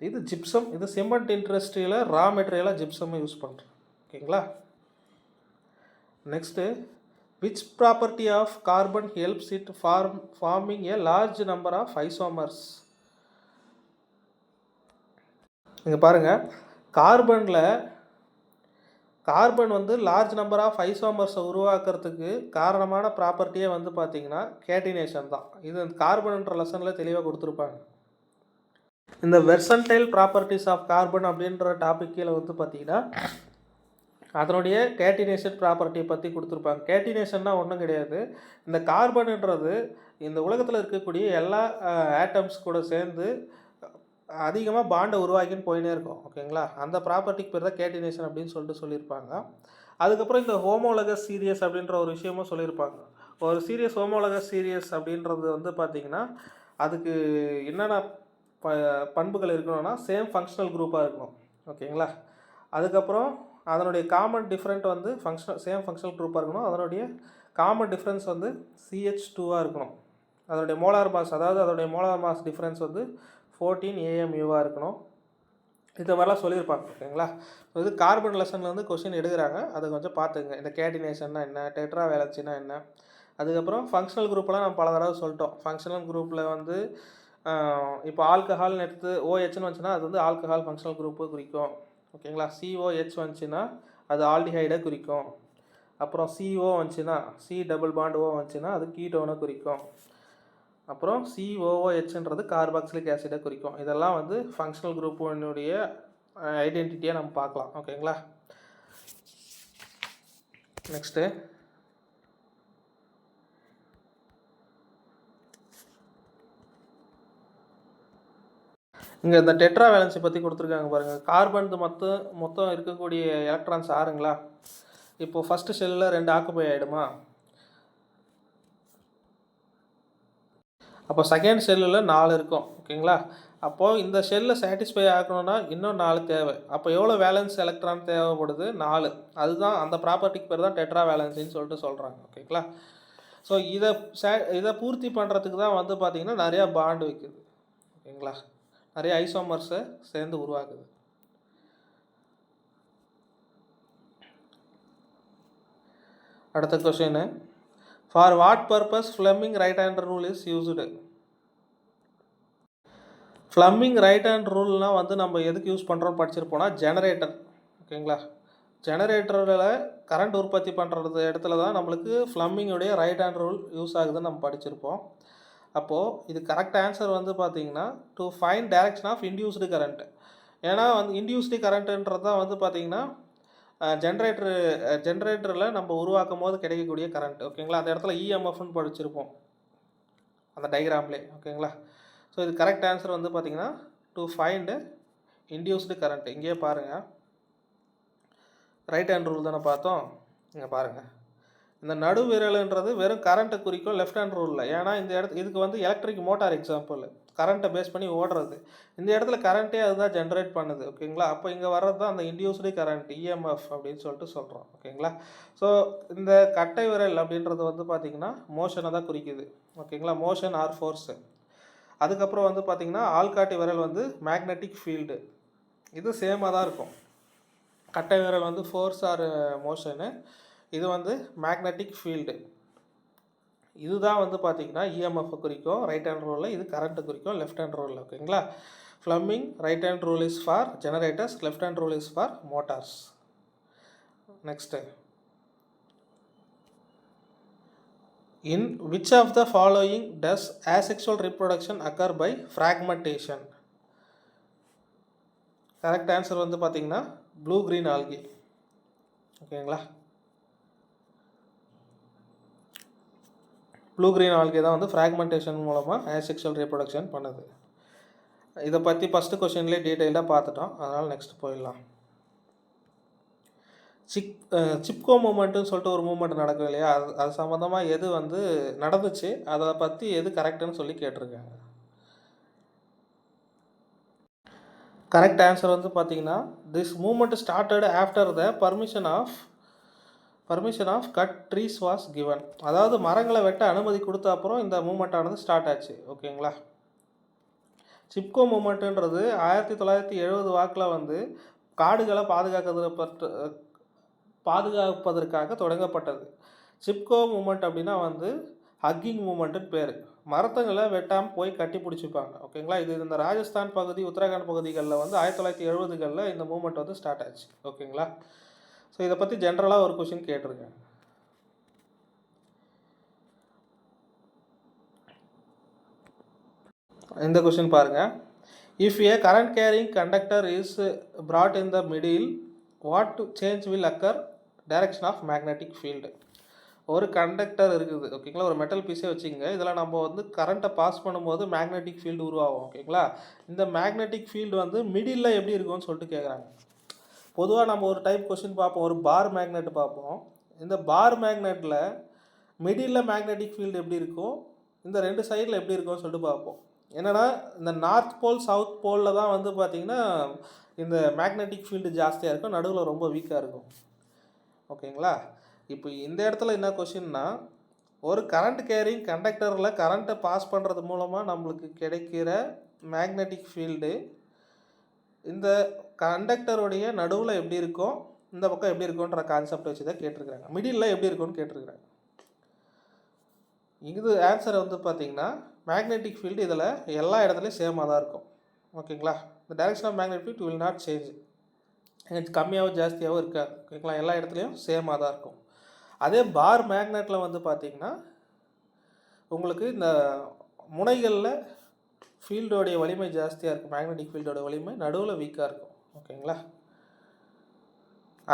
இது ஜிப்சம். இது சிமெண்ட் இண்டஸ்ட்ரியில் ரா மெட்டீரியலாக ஜிப்சம் யூஸ் பண்ணுறோம். ஓகேங்களா, next which property of carbon helps it forming a large number of isomers. இங்கே பாருங்கள், கார்பன் வந்து லார்ஜ் நம்பர் ஆஃப் ஐசோமர்ஸை உருவாக்குறதுக்கு காரணமான ப்ராப்பர்ட்டியே வந்து பார்த்திங்கன்னா கேட்டினேஷன் தான். இது கார்பன்ன்ற லெசனில் தெளிவாக கொடுத்துருப்பாங்க. இந்த வெர்சன்டைல் ப்ராப்பர்ட்டிஸ் ஆஃப் கார்பன் அப்படின்ற டாபிக் கீழே வந்து பார்த்திங்கன்னா அதனுடைய கேட்டினேஷன் ப்ராப்பர்ட்டியை பற்றி கொடுத்துருப்பாங்க. கேட்டினேஷன்னா ஒன்றும் கிடையாது, இந்த கார்பன்ன்றது இந்த உலகத்தில் இருக்கக்கூடிய எல்லா ஆட்டம்ஸ் கூட சேர்ந்து அதிகமாக பாண்டை உருவாக்கின்னு போயினே இருக்கும். ஓகேங்களா, அந்த ப்ராப்பர்ட்டிக்கு பேர் தான் கேட்டினேஷன் அப்படின்னு சொல்லியிருப்பாங்க. அதுக்கப்புறம் இந்த ஹோமோலகஸ் சீரியஸ் அப்படின்ற ஒரு விஷயமும் சொல்லியிருப்பாங்க. ஒரு சீரியஸ் ஹோமோலகஸ் சீரியஸ் அப்படின்றது வந்து பார்த்திங்கன்னா அதுக்கு என்னென்ன பண்புகள் இருக்கணும்னா சேம் ஃபங்க்ஷனல் குரூப்பாக இருக்கணும். ஓகேங்களா, அதுக்கப்புறம் அதனுடைய காமன் டிஃப்ரெண்ட் வந்து சேம் ஃபங்க்ஷனல் குரூப்பாக இருக்கணும். அதனுடைய காமன் டிஃப்ரென்ஸ் வந்து CH2 இருக்கணும். அதனுடைய மோலார் மாஸ், அதாவது அதனுடைய மோலார் மாஸ் டிஃப்ரென்ஸ் வந்து 14 AMU இருக்கணும். இந்த மாதிரிலாம் சொல்லியிருப்பாங்க. ஓகேங்களா? இது கார்பன் லெசனில் வந்து கொஷின் எடுக்கிறாங்க, அதை கொஞ்சம் பார்த்துங்க. இந்த கேட்டினேஷன்னா என்ன, டெட்ரா வேலன்சினா என்ன, அதுக்கப்புறம் ஃபங்க்ஷனல் குரூப்பெலாம் நம்ம பல தடவை சொல்லிட்டோம். ஃபங்க்ஷனல் குரூப்பில் வந்து இப்போ ஆல்கஹால்னு எடுத்து OHன்னு வந்துச்சுன்னா அது வந்து ஆல்கஹால் ஃபங்க்ஷனல் குரூப்பு குறிக்கும். ஓகேங்களா? COH வந்துச்சுன்னா அது ஆல்டிஹைடை குறிக்கும். அப்புறம் CO வந்துச்சுன்னா C+O வந்துச்சுன்னா அது கீட்டோனை குறிக்கும். அப்புறம் COOHன்றது கார்பாக்சிலிக் ஆசிடை குறிக்கும். இதெல்லாம் வந்து ஃபங்க்ஷனல் குரூப்பினுடைய ஐடென்டிட்டியாக நம்ம பார்க்கலாம். ஓகேங்களா? நெக்ஸ்ட்டு இங்கே இந்த டெட்ரா வேலன்சி பற்றி கொடுத்துருக்காங்க பாருங்கள். கார்பன் மொத்தம் இருக்கக்கூடிய எலக்ட்ரான்ஸ் ஆறுங்களா? இப்போது ஃபஸ்ட்டு ஷெல்லில் 2 ஆக்குபை ஆகிடுமா? அப்போ செகண்ட் ஷெல்லில் 4 இருக்கும். ஓகேங்களா? அப்போது இந்த ஷெல்லை சாட்டிஸ்ஃபை ஆகணும்னா இன்னும் 4 தேவை. அப்போ எவ்வளோ வேலன்ஸ் எலக்ட்ரான் தேவைப்படுது? 4. அதுதான் அந்த ப்ராப்பர்ட்டிக்கு பேர் தான் டெட்ரா வேலன்சின்னு சொல்லிட்டு சொல்கிறாங்க. ஓகேங்களா? ஸோ இதை பூர்த்தி பண்ணுறதுக்கு தான் வந்து பார்த்திங்கன்னா நிறையா பாண்டு வைக்குது. ஓகேங்களா? நிறைய ஐசோமர்ஸை சேர்ந்து உருவாக்குது. அடுத்த question, for what purpose Fleming right hand rule is used? Fleming right hand ரூல்னால் வந்து நம்ம எதுக்கு யூஸ் பண்ணுறோம்னு படிச்சிருப்போம்னா ஜெனரேட்டர். ஓகேங்களா? ஜெனரேட்டரில் கரண்ட் உற்பத்தி பண்ணுறது இடத்துல தான் நம்மளுக்கு ஃப்ளெமிங்குடைய ரைட் ஹேண்ட் ரூல் யூஸ் ஆகுதுன்னு நம்ம படிச்சிருப்போம். அப்போது இது கரெக்ட் ஆன்சர் வந்து பார்த்திங்கன்னா to find direction of induced current. ஏன்னா வந்து இன்டியூஸ்டு கரண்ட்டுன்றது தான் வந்து பார்த்திங்கன்னா ஜென்ரேட்டரில் நம்ம உருவாக்கும் போது கிடைக்கக்கூடிய கரண்ட். ஓகேங்களா? அந்த இடத்துல EMFன்னு படிச்சிருப்போம் அந்த டயக்ராம்லே. ஓகேங்களா? ஸோ இது கரெக்ட் ஆன்சர் வந்து பார்த்திங்கன்னா டு ஃபைண்ட் இன்டியூஸ்டு கரண்ட். இங்கேயே பாருங்கள், ரைட் ஹேண்ட் ரூல் தானே பார்த்தோம். இங்கே பாருங்கள், இந்த நடுவிரல்ன்றது வெறும் கரண்ட்டை குறிக்கும் லெஃப்ட் ஹேண்ட் ரூலில். ஏன்னா இந்த இதுக்கு வந்து எலக்ட்ரிக் மோட்டார் எக்ஸாம்பிள், கரண்ட்டை பேஸ் பண்ணி ஓடுறது. இந்த இடத்துல கரண்ட்டே அதுதான் ஜென்ரேட் பண்ணுது. ஓகேங்களா? அப்போ இங்கே வர்றது தான் அந்த இன்டியூஸ்டு கரண்ட், EMF அப்படின்னு சொல்லிட்டு சொல்கிறோம். ஓகேங்களா? ஸோ இந்த கட்டை விரல் அப்படின்றது வந்து பார்த்திங்கன்னா மோஷனை தான் குறிக்குது. ஓகேங்களா? Motion R force. அதுக்கப்புறம் வந்து பார்த்திங்கன்னா ஆள்காட்டி விரல் வந்து மேக்னெட்டிக் ஃபீல்டு. இது சேமாக தான் இருக்கும். கட்டை விரல் வந்து ஃபோர்ஸ் ஆர் மோஷனு, இது வந்து மேக்னெட்டிக் ஃபீல்டு. இதுதான் வந்து பார்த்திங்கன்னா EMF குறிக்கும் ரைட் ஹேண்ட் ரூலில், இது கரண்ட்டு குறிக்கும் லெஃப்ட் ஹேண்ட் ரூலில். ஓகேங்களா? Fleming right hand rule is for generators, left hand rule is for motors. Next, in which of the following does asexual reproduction occur by fragmentation? Correct answer வந்து பார்த்திங்கன்னா blue green ஆல்கி. ஓகேங்களா? Blue green algae தான் வந்து fragmentation மூலமாக ஆசெக்சுவல் reproduction பண்ணுது. இதை பற்றி first கொஷின்லேயே டீட்டெயிலாக பார்த்துட்டோம், அதனால் நெக்ஸ்ட் போயிடலாம். சிப்கோ மூமெண்ட்டுன்னு சொல்லிட்டு ஒரு மூமெண்ட் நடக்கும் இல்லையா? அது சம்மந்தமாக எது வந்து நடந்துச்சு, அதை பற்றி எது கரெக்டுன்னு சொல்லி கேட்டிருக்காங்க. கரெக்ட் ஆன்சர் வந்து பார்த்திங்கன்னா this movement started after the permission of cut trees was given. அதாவது மரங்களை வெட்ட அனுமதி கொடுத்த அப்புறம் இந்த மூமெண்ட் ஆனது ஸ்டார்ட் ஆச்சு. ஓகேங்களா? சிப்கோ மூமெண்ட்டுன்றது 1970 வாக்கில் வந்து காடுகளை பாதுகாப்பதற்காக தொடங்கப்பட்டது. சிப்கோ மூமெண்ட் அப்படின்னா வந்து ஹக்கிங் மூமெண்ட்டுன்னு பேர். மரத்தங்களை வெட்டாமல் போய் கட்டி பிடிச்சிப்பாங்க. ஓகேங்களா? இது இந்த ராஜஸ்தான் பகுதி, உத்தரகாண்ட் பகுதிகளில் வந்து 1970களில் இந்த மூமெண்ட் வந்து ஸ்டார்ட் ஆச்சு. ஓகேங்களா? ஸோ இதை பற்றி ஜென்ரலாக ஒரு கொஷின் கேட்டிருக்கேன். இந்த கொஷின் பாருங்கள். If a current carrying conductor is brought in the middle, what change will occur? Direction of magnetic field. ஒரு கண்டக்டர் இருக்குது. ஓகேங்களா? ஒரு மெட்டல் பீஸே வச்சுக்கோங்க. இதில் நம்ம வந்து கரண்ட்டை பாஸ் பண்ணும்போது மேக்னெட்டிக் ஃபீல்டு உருவாகும். ஓகேங்களா? இந்த மேக்னெட்டிக் ஃபீல்டு வந்து மிடில் எப்படி இருக்கும்னு சொல்லிட்டு கேட்குறாங்க. பொதுவாக நம்ம ஒரு டைப் கொஷின் பார்ப்போம், ஒரு பார் மேக்னெட் பார்ப்போம். இந்த பார் மேக்னெட்டில் மிடில் மேக்னெட்டிக் ஃபீல்டு எப்படி இருக்கும், இந்த 2 சைடில் எப்படி இருக்கும்னு சொல்லிட்டு பார்ப்போம். என்னென்னா இந்த நார்த் போல் சவுத் போலில் தான் வந்து பார்த்திங்கன்னா இந்த மேக்னெட்டிக் ஃபீல்டு ஜாஸ்தியாக இருக்கும், நடுவில் ரொம்ப வீக்காக இருக்கும். ஓகேங்களா? இப்போ இந்த இடத்துல என்ன கொஷின்னா, ஒரு கரண்ட் கேரிங் கண்டக்டரில் கரண்ட்டை பாஸ் பண்ணுறது மூலமாக நம்மளுக்கு கிடைக்கிற மேக்னெட்டிக் ஃபீல்டு இந்த கண்டக்டருடைய நடுவில் எப்படி இருக்கும், இந்த பக்கம் எப்படி இருக்குன்ற கான்செப்ட் வச்சு தான் கேட்டிருக்கிறாங்க. மிடில் எப்படி இருக்கும்னு கேட்டிருக்கிறாங்க. இது ஆன்சர் வந்து பார்த்திங்கன்னா மேக்னெட்டிக் ஃபீல்டு இதில் எல்லா இடத்துலையும் சேமாக தான் இருக்கும். ஓகேங்களா? இந்த direction of magnetic field will not change, கம்மியாகவும் ஜாஸ்தியாகவும் இருக்காது. ஓகேங்களா? எல்லா இடத்துலையும் சேமாக தான் இருக்கும். அதே பார் மேக்னெட்டில் வந்து பார்த்திங்கன்னா உங்களுக்கு இந்த முனைகளில் ஃபீல்டோடைய வலிமை ஜாஸ்தியாக இருக்கும், மேக்னெட்டிக் ஃபீல்டோட வலிமை நடுவில் வீக்காக இருக்கும். ஓகேங்களா?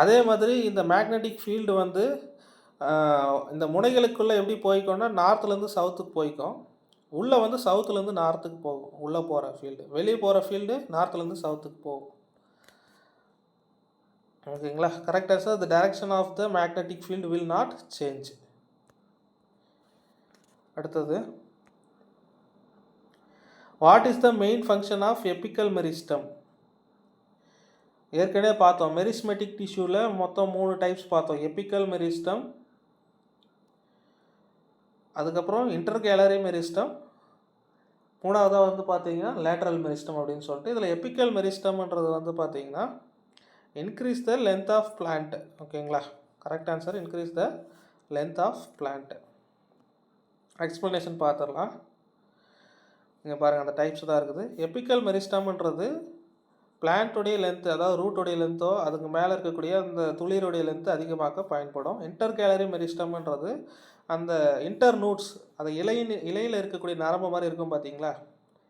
அதே மாதிரி இந்த மேக்னெட்டிக் ஃபீல்டு வந்து இந்த முனைகளுக்குள்ளே எப்படி போய்க்கோன்னா நார்த்துலேருந்து சவுத்துக்கு போய்க்கும், உள்ளே வந்து சவுத்துலேருந்து நார்த்துக்கு போகும். உள்ளே போகிற ஃபீல்டு, வெளியே போகிற ஃபீல்டு நார்த்துலேருந்து சவுத்துக்கு போகும். ஓகேங்களா? Correct answer, the direction of the magnetic field will not change. அடுத்தது, what is the main function of apical meristem? ஏற்கனவே பார்த்தோம், மெரிஸ்மெட்டிக் டிஷ்யூவில் மொத்தம் 3 டைப்ஸ் பார்த்தோம். எபிக்கல் மெரிஸ்டம், அதுக்கப்புறம் இன்டர்கேலரி மெரிஸ்டம், மூணாவதாக வந்து பார்த்தீங்கன்னா லேட்ரல் மெரிஸ்டம் அப்படின்னு சொல்லிட்டு. இதில் எபிக்கல் மெரிஸ்டம்ன்றது வந்து பார்த்தீங்கன்னா increase the length of plant. ஓகேங்களா? Correct answer, increase the length of plant. Explanation பார்த்துடலாம். இங்கே பாருங்கள், அந்த டைப்ஸ் தான் இருக்குது. எபிக்கல் மெரிஸ்டம்ன்றது பிளான்ட்டுடைய லென்த்து, அதாவது ரூட்டுடைய லென்த்தோ அதுக்கு மேலே இருக்கக்கூடிய அந்த துளிருடைய லென்த்து அதிகமாக்க பயன்படும். இன்டர்கேலரி மெரிஸ்டம்ன்றது அந்த இன்டர் நூட்ஸ், அது இலையில் இருக்கக்கூடிய நரம்பு மாதிரி இருக்கும் பார்த்தீங்களா,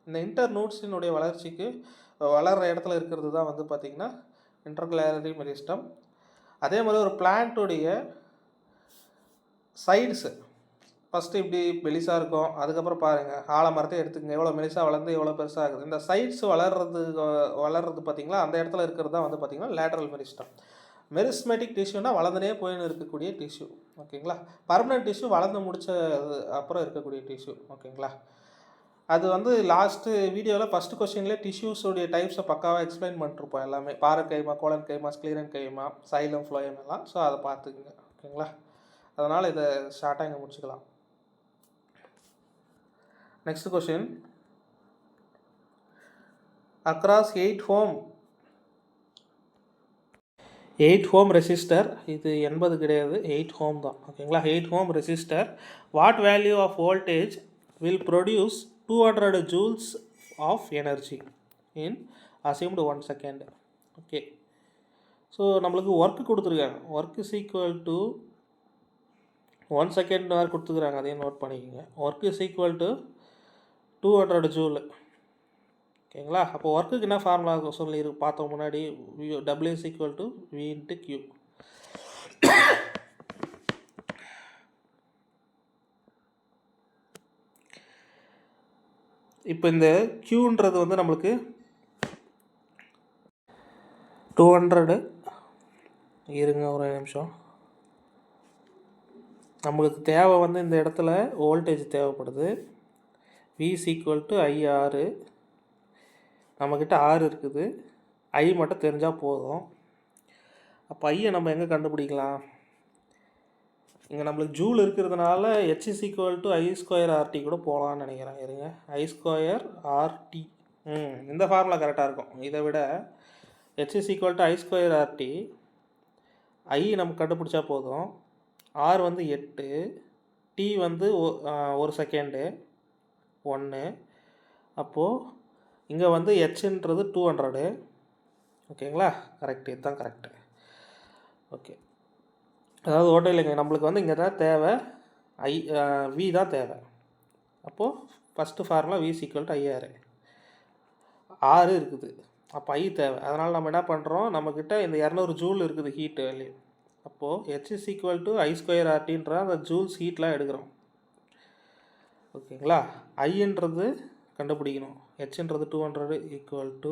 இந்த இன்டர் நூட்ஸினுடைய வளர்ச்சிக்கு வளர்கிற இடத்துல இருக்கிறது தான் வந்து பார்த்திங்கன்னா இன்டர்கேலரி மெரிஸ்டம். அதே மாதிரி ஒரு பிளான்ட்டுடைய சைட்ஸு ஃபஸ்ட்டு இப்படி மெலிசாக இருக்கும், அதுக்கப்புறம் பாருங்கள் ஆலமரத்தை எடுத்துக்கங்க, எவ்வளோ மெலிசாக வளர்ந்து எவ்வளோ பெருசாக ஆகுது. இந்த சைட்ஸ் வளர்றது பார்த்திங்களா, அந்த இடத்துல இருக்கிறது தான் வந்து பார்த்திங்கன்னா லேட்ரல் மெரிஸ்டம். மெரிஸ்மெட்டிக் டிஷ்யூனா வளர்ந்துனே போயின்னு இருக்கக்கூடிய டிஷ்யூ. ஓகேங்களா? பர்மனெண்ட் டிஷ்யூ வளர்ந்து முடிச்ச அப்புறம் இருக்கக்கூடிய டிஷ்யூ. ஓகேங்களா? அது வந்து லாஸ்ட்டு வீடியோவில் ஃபஸ்ட்டு கொஸ்டின்லேயே டிஷ்யூஸோடைய டைப்ஸை பக்காவாக எக்ஸ்பிளைன் பண்ணிட்டுருப்போம் எல்லாமே. Parenchyma, collenchyma, sclerenchyma, xylem, phloem எல்லாம். ஸோ அதை பார்த்துக்குங்க. ஓகேங்களா? அதனால் இதை ஷார்ட்டாக இங்கே முடிச்சுக்கலாம். Next question, across 8 ohm resistor, இது 80 கிடையாது, 8 ஓம் தான். ஓகேங்களா? 8 ohm resistor, what value of voltage will produce 200 joules of energy in assumed 1 second. Okay, so நம்மளுக்கு ஒர்க்கு கொடுத்துருக்காங்க. Work is equal to 1 second வேறு கொடுத்துருக்குறாங்க, அதையும் நோட் பண்ணிக்கோங்க. Work is equal to 200 joule. ஓகேங்களா? அப்போ ஒர்க்குக்கு என்ன ஃபார்முலா சொல்லி பார்த்தோம் முன்னாடி, W is equal to V into Q. இப்போ இந்த Qன்றது வந்து நம்மளுக்கு 200, இருங்க ஒரு நிமிஷம், நம்மளுக்கு தேவை வந்து இந்த இடத்துல வோல்டேஜ் தேவைப்படுது. V is equal to IR, நம்மக்கிட்ட R இருக்குது, I மட்டும் தெரிஞ்சால் போதும். அப்போ ஐயை நம்ம எங்கே கண்டுபிடிக்கலாம்? இங்கே நம்மளுக்கு ஜூல் இருக்கிறதுனால H is equal to I²RT கூட போகலான்னு நினைக்கிறேன். இருங்க, I²RT, இந்த ஃபார்முலா கரெக்டாக இருக்கும். இதை விட H is equal to I²RT, I நம்ம கண்டுபிடிச்சா போதும். R வந்து 8, T வந்து 1 செகண்டு 1. அப்போது இங்கே வந்து ஹெச்ன்றது 200. ஓகேங்களா? கரெக்டு, இதுதான் கரெக்டு. ஓகே, அதாவது ஓட்டோ இல்லைங்க, நம்மளுக்கு வந்து இங்கே தான் தேவை V தான் தேவை. அப்போது first formula V is equal to IR. R இருக்குது, அப்போ I தேவை. அதனால் நம்ம என்ன பண்ணுறோம், நம்மக்கிட்ட இந்த 200 ஜூல் இருக்குது ஹீட்டு வேல்யூ. அப்போது H is equal to I²RTன்ற அந்த ஜூல்ஸ் ஹீட்லாம் எடுக்கிறோம். ஓகேங்களா? ஐன்றது கண்டுபிடிக்கணும். ஹெச்ன்றது 200 ஈக்குவல் டு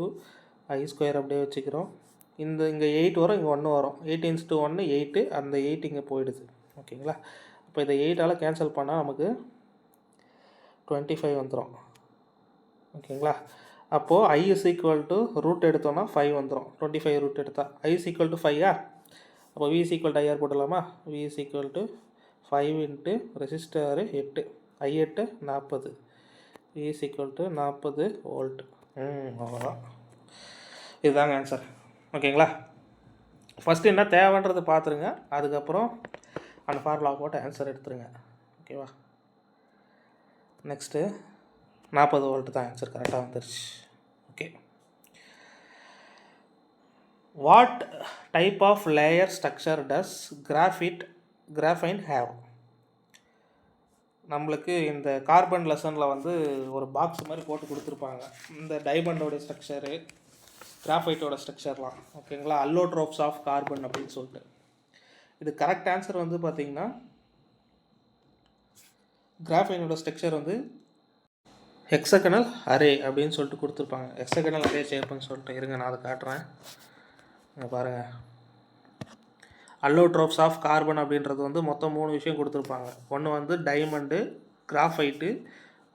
I² அப்படியே வச்சுக்கிறோம். இங்கே 8 வரும், இங்கே 1 வரும். 8 × 1 8, அந்த 8 இங்கே போயிடுது. ஓகேங்களா? இப்போ இதை 8ஆல் கேன்சல் பண்ணால் நமக்கு 25 வந்துடும். ஓகேங்களா. அப்போது I is equal to root எடுத்தோன்னா 5 வந்துடும். 25 ரூட் எடுத்தால் I is equal to 5 அப்போ V is equal to IR போடலாமா. V is equal to 5 into resistor 8 I8 40 V is equal to 40 volt. அவ்வளோதான், இதுதாங்க ஆன்சர். ஓகேங்களா. ஃபஸ்ட்டு என்ன தேவைன்றது பார்த்துருங்க, அதுக்கப்புறம் அந்த ஃபார்முலா போட்டு ஆன்சர் எடுத்துருங்க. ஓகேவா. நெக்ஸ்ட்டு 40 வோல்ட் தான் ஆன்சர், கரெக்டாக வந்துருச்சு. Okay. What type of layer structure does graphene have? நம்மளுக்கு இந்த கார்பன் லெசனில் வந்து ஒரு பாக்ஸ் மாதிரி போட்டு கொடுத்துருப்பாங்க, இந்த டைமண்டோட ஸ்ட்ரக்சரு, கிராஃபைட்டோட ஸ்ட்ரக்சர்லாம். ஓகேங்களா. அல்லோட்ரோப்ஸ் ஆஃப் கார்பன் அப்படின்னு சொல்லிட்டு. இது கரெக்ட் ஆன்சர் வந்து பார்த்திங்கன்னா கிராஃபைனோட ஸ்ட்ரக்சர் வந்து ஹெக்ஸகனல் அரே அப்படின்னு சொல்லிட்டு கொடுத்துருப்பாங்க. ஹெக்ஸகனல் அரே ஷேப்புன்னு சொல்லிட்டு. இருங்க நான் அதை காட்டுறேன். இங்கே பாருங்கள், அல்லோட்ரோப்ஸ் ஆஃப் கார்பன் அப்படின்றது வந்து மொத்தம் 3 விஷயம் கொடுத்துருப்பாங்க. ஒன்று வந்து டைமண்டு, கிராஃபைட்டு,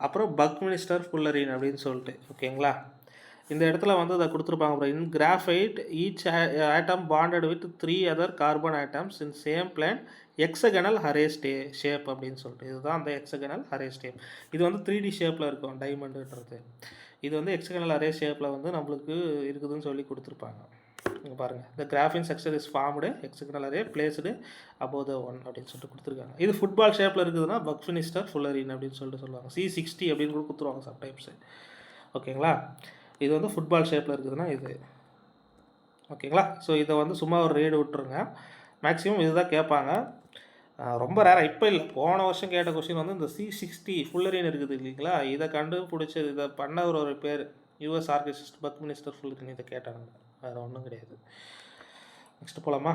அப்புறம் பக்மினிஸ்டர் ஃபுல்லரின் அப்படின்னு சொல்லிட்டு. ஓகேங்களா. இந்த இடத்துல வந்து அதை கொடுத்துருப்பாங்க. அப்புறம் in graphite each atom bonded with 3 other carbon atoms in same plane hexagonal array shape அப்படின்னு சொல்லிட்டு. இதுதான் அந்த ஹெக்ஸகனல் அரே ஷேப். இது வந்து 3D ஷேப்பில் இருக்கும் டைமண்டுன்றது. இது வந்து ஹெக்ஸகனல் அரே ஷேப்பில் வந்து நம்மளுக்கு இருக்குதுன்னு சொல்லி கொடுத்துருப்பாங்க. இங்கே பாருங்கள், இந்த graphene structure is formed hexagonal array placed above the 1 அப்படின்னு சொல்லிட்டு கொடுத்துருக்காங்க. இது ஃபுட்பால் ஷேப்பில் இருக்குதுன்னா பக்மினிஸ்டர் ஃபுல்லரின் அப்படின்னு சொல்லிட்டு சொல்லுவாங்க. C60 அப்படின்னு கூட கொடுத்துருவாங்க சம்டைம்ஸு. ஓகேங்களா. இது வந்து ஃபுட்பால் ஷேப்பில் இருக்குதுன்னா இது. ஓகேங்களா. ஸோ இதை வந்து சும்மா ஒரு ரீடு விட்டுருங்க. மேக்ஸிமம் இதுதான் கேட்பாங்க, ரொம்ப ரேராக. இப்போ இல்லை, போன வருஷம் கேட்ட கொஸ்டின் வந்து இந்த C60 ஃபுல்லரின் இருக்குது இல்லைங்களா, இதை கண்டுபிடிச்சது, இதை பண்ண ஒரு பேர் யூஎஸ் ஆர்கிசிஸ்ட் பக்மினிஸ்டர் ஃபுல்லரின். இதை கேட்டாங்க, வேறு ஒன்றும் கிடையாது. நெக்ஸ்ட் போகலாமா.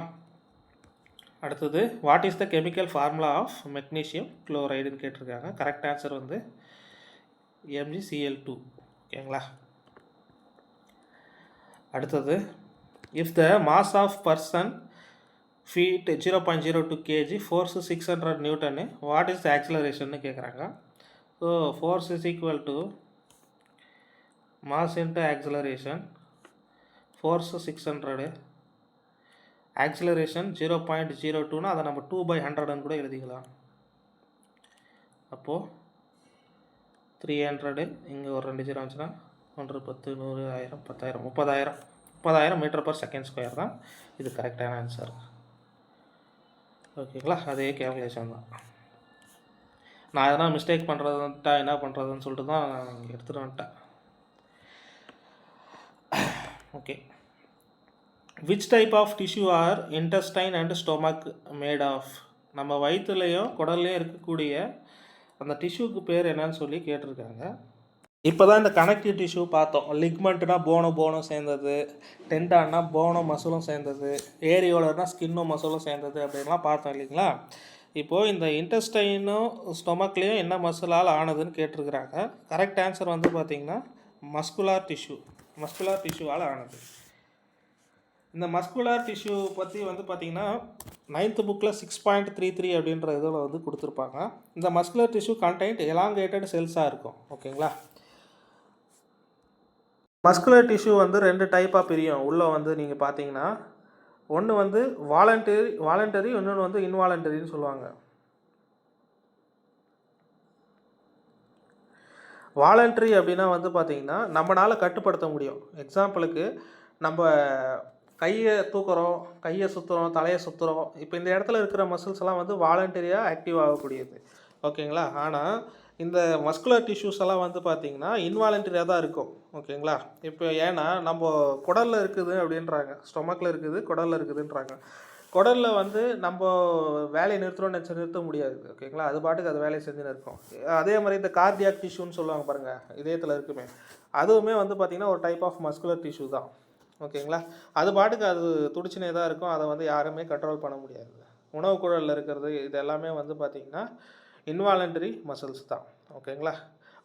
அடுத்தது what is the chemical formula of magnesium குளோரைடுன்னு கேட்டிருக்காங்க. கரெக்ட் ஆன்சர் வந்து MgCl2. ஓகேங்களா. அடுத்தது if the mass of person feet 0.02 kg, force 600 newton, what is the ஆக்சிலரேஷன்னு கேட்குறாங்க. So force is equal to mass into acceleration. Force 600, acceleration 0.02னா அதை நம்ம 2/100ன்னு கூட எழுதிக்கலாம். அப்போது 300, இங்கே ஒரு 2 0 வந்துச்சுன்னா 1 10 100 1000 10,000 30,000 மீட்டர் பர் செகண்ட் ஸ்கொயர் தான் இது கரெக்டான ஆன்சர். ஓகேங்களா. அதே கேல்குலேஷன் தான். நான் எதனா மிஸ்டேக் பண்ணுறதுன்ட்டா என்ன பண்ணுறதுன்னு சொல்லிட்டு தான் நான் இங்கே எடுத்துகிட்டு வந்துட்டேன். Okay. Which type of tissue are intestine and stomach made of? நம்ம வயிற்றுலையும் குடல்லையும் இருக்கக்கூடிய அந்த டிஷ்யூக்கு பேர் என்னன்னு சொல்லி கேட்டிருக்காங்க. இப்போ தான் இந்த கனெக்டிவ் டிஷ்யூ பார்த்தோம். லிக்மெண்ட்னா போனும் சேர்ந்தது, டெண்டான்னா போனும் மசிலும் சேர்ந்தது, ஏரியோலர்னா ஸ்கின்னும் மசிலும் சேர்ந்தது அப்படின்லாம் பார்த்தோம் இல்லைங்களா. இப்போது இந்த இன்டெஸ்டைனும் ஸ்டொமக்லேயும் என்ன மசிலால் ஆனதுன்னு கேட்டிருக்கிறாங்க. கரெக்ட் ஆன்சர் வந்து பார்த்திங்கன்னா மஸ்குலார் டிஷ்யூவால் ஆனது. இந்த மஸ்குலார் டிஷ்யூ பற்றி வந்து பார்த்திங்கன்னா 9th புக்கில் 6.33 அப்படின்ற இதில் வந்து கொடுத்துருப்பாங்க. இந்த மஸ்குலர் டிஷ்யூ கண்டெய்ன்ட் எலாங்கேட்டட் செல்ஸாக இருக்கும். ஓகேங்களா. மஸ்குலர் டிஷ்யூ வந்து 2 டைப்பாக பிரியும். உள்ளே வந்து நீங்கள் பார்த்தீங்கன்னா ஒன்று வந்து வாலண்டரி இன்னொன்று வந்து இன்வாலண்டரின்னு சொல்லுவாங்க. வாலண்டரி அப்படின்னா வந்து பார்த்திங்கன்னா நம்மளால் கட்டுப்படுத்த முடியும். எக்ஸாம்பிளுக்கு நம்ம கையை தூக்குறோம், கையை சுற்றுறோம், தலையை சுற்றுறோம். இப்போ இந்த இடத்துல இருக்கிற மசில்ஸ் எல்லாம் வந்து வாலண்டரியாக ஆக்டிவ் ஆகக்கூடியது. ஓகேங்களா. ஆனால் இந்த மஸ்குலர் டிஷ்யூஸ் எல்லாம் வந்து பார்த்திங்கன்னா இன்வாலண்டரியாக தான் இருக்கும். ஓகேங்களா. இப்போ ஏன்னா நம்ம குடலில் இருக்குது அப்படின்றாங்க, ஸ்டொமக்கில் இருக்குது, குடலில் இருக்குதுன்றாங்க. குடலில் வந்து நம்ம வேலையை நிறுத்த முடியாது. ஓகேங்களா. அது பாட்டுக்கு அது வேலையை செஞ்சுன்னு இருக்கும். அதே மாதிரி இந்த கார்டியாக் டிஷ்யூன்னு சொல்லுவாங்க பாருங்கள், இதயத்தில் இருக்குமே, அதுவுமே வந்து பார்த்திங்கன்னா ஒரு டைப் ஆஃப் மஸ்குலர் டிஷ்யூ தான். ஓகேங்களா. அது பாட்டுக்கு அது துடிச்சுனே தான் இருக்கும். அதை வந்து யாருமே கண்ட்ரோல் பண்ண முடியாது. உணவு குழலில் இருக்கிறது இது எல்லாமே வந்து பார்த்திங்கன்னா இன்வாலண்டரி மசில்ஸ் தான். ஓகேங்களா.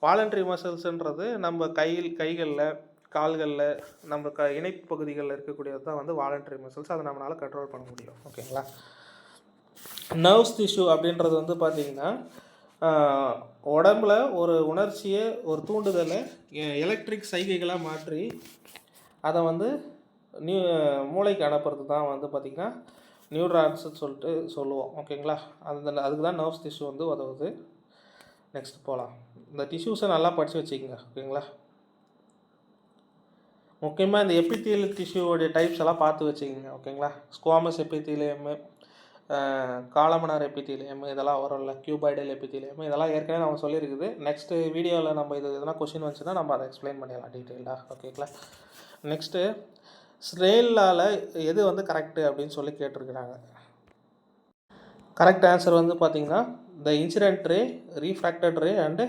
வாலண்டரி மசில்ஸுன்றது நம்ம கைகளில், கால்களில், நம்ம இணைப்பு பகுதிகளில் இருக்கக்கூடியது தான் வந்து வாலண்டரி மசில்ஸ். அதை நம்மளால் கண்ட்ரோல் பண்ண முடியும். ஓகேங்களா. நர்வ்ஸ் டிஷ்யூ அப்படின்றது வந்து பார்த்திங்கன்னா உடம்புல ஒரு உணர்ச்சியை ஒரு தூண்டுதலை எலக்ட்ரிக் சைகைகளாக மாற்றி அதை வந்து மூளைக்கு அனுப்புறது தான் வந்து பார்த்திங்கன்னா நியூரான்ஸ்ன்னு சொல்லிட்டு சொல்லுவோம். ஓகேங்களா? அதுக்கு தான் நர்வ்ஸ் டிஷ்யூ வந்து உதவுது. நெக்ஸ்ட் போகலாம். இந்த டிஷ்யூஸை நல்லா படித்து வச்சுக்கோங்க. ஓகேங்களா? முக்கியமாக இந்த எபித்தீலியல் டிஷ்யூவோடைய டைப்ஸ் எல்லாம் பார்த்து வச்சுக்கோங்க. ஓகேங்களா? ஸ்குவாமஸ் எபித்தீலியம், காலமனார் எபித்தீலியம், இதெல்லாம் வரும்ல, கியூபாய்டல் எபித்தீலியம், இதெல்லாம் ஏற்கனவே நம்ம சொல்லியிருக்குது. நெக்ஸ்ட்டு வீடியோவில் நம்ம இது எதனா கொஷின் வந்துச்சுன்னா நம்ம அதை எக்ஸ்பிளைன் பண்ணிடலாம் டீட்டெயிலாக. ஓகேங்களா? நெக்ஸ்ட்டு ஸ்னெல்லால் எது வந்து கரெக்டு அப்படின்னு சொல்லி கேட்டிருக்கிறாங்க. கரெக்ட் ஆன்சர் வந்து பார்த்திங்கன்னா the incident ray, refracted ray and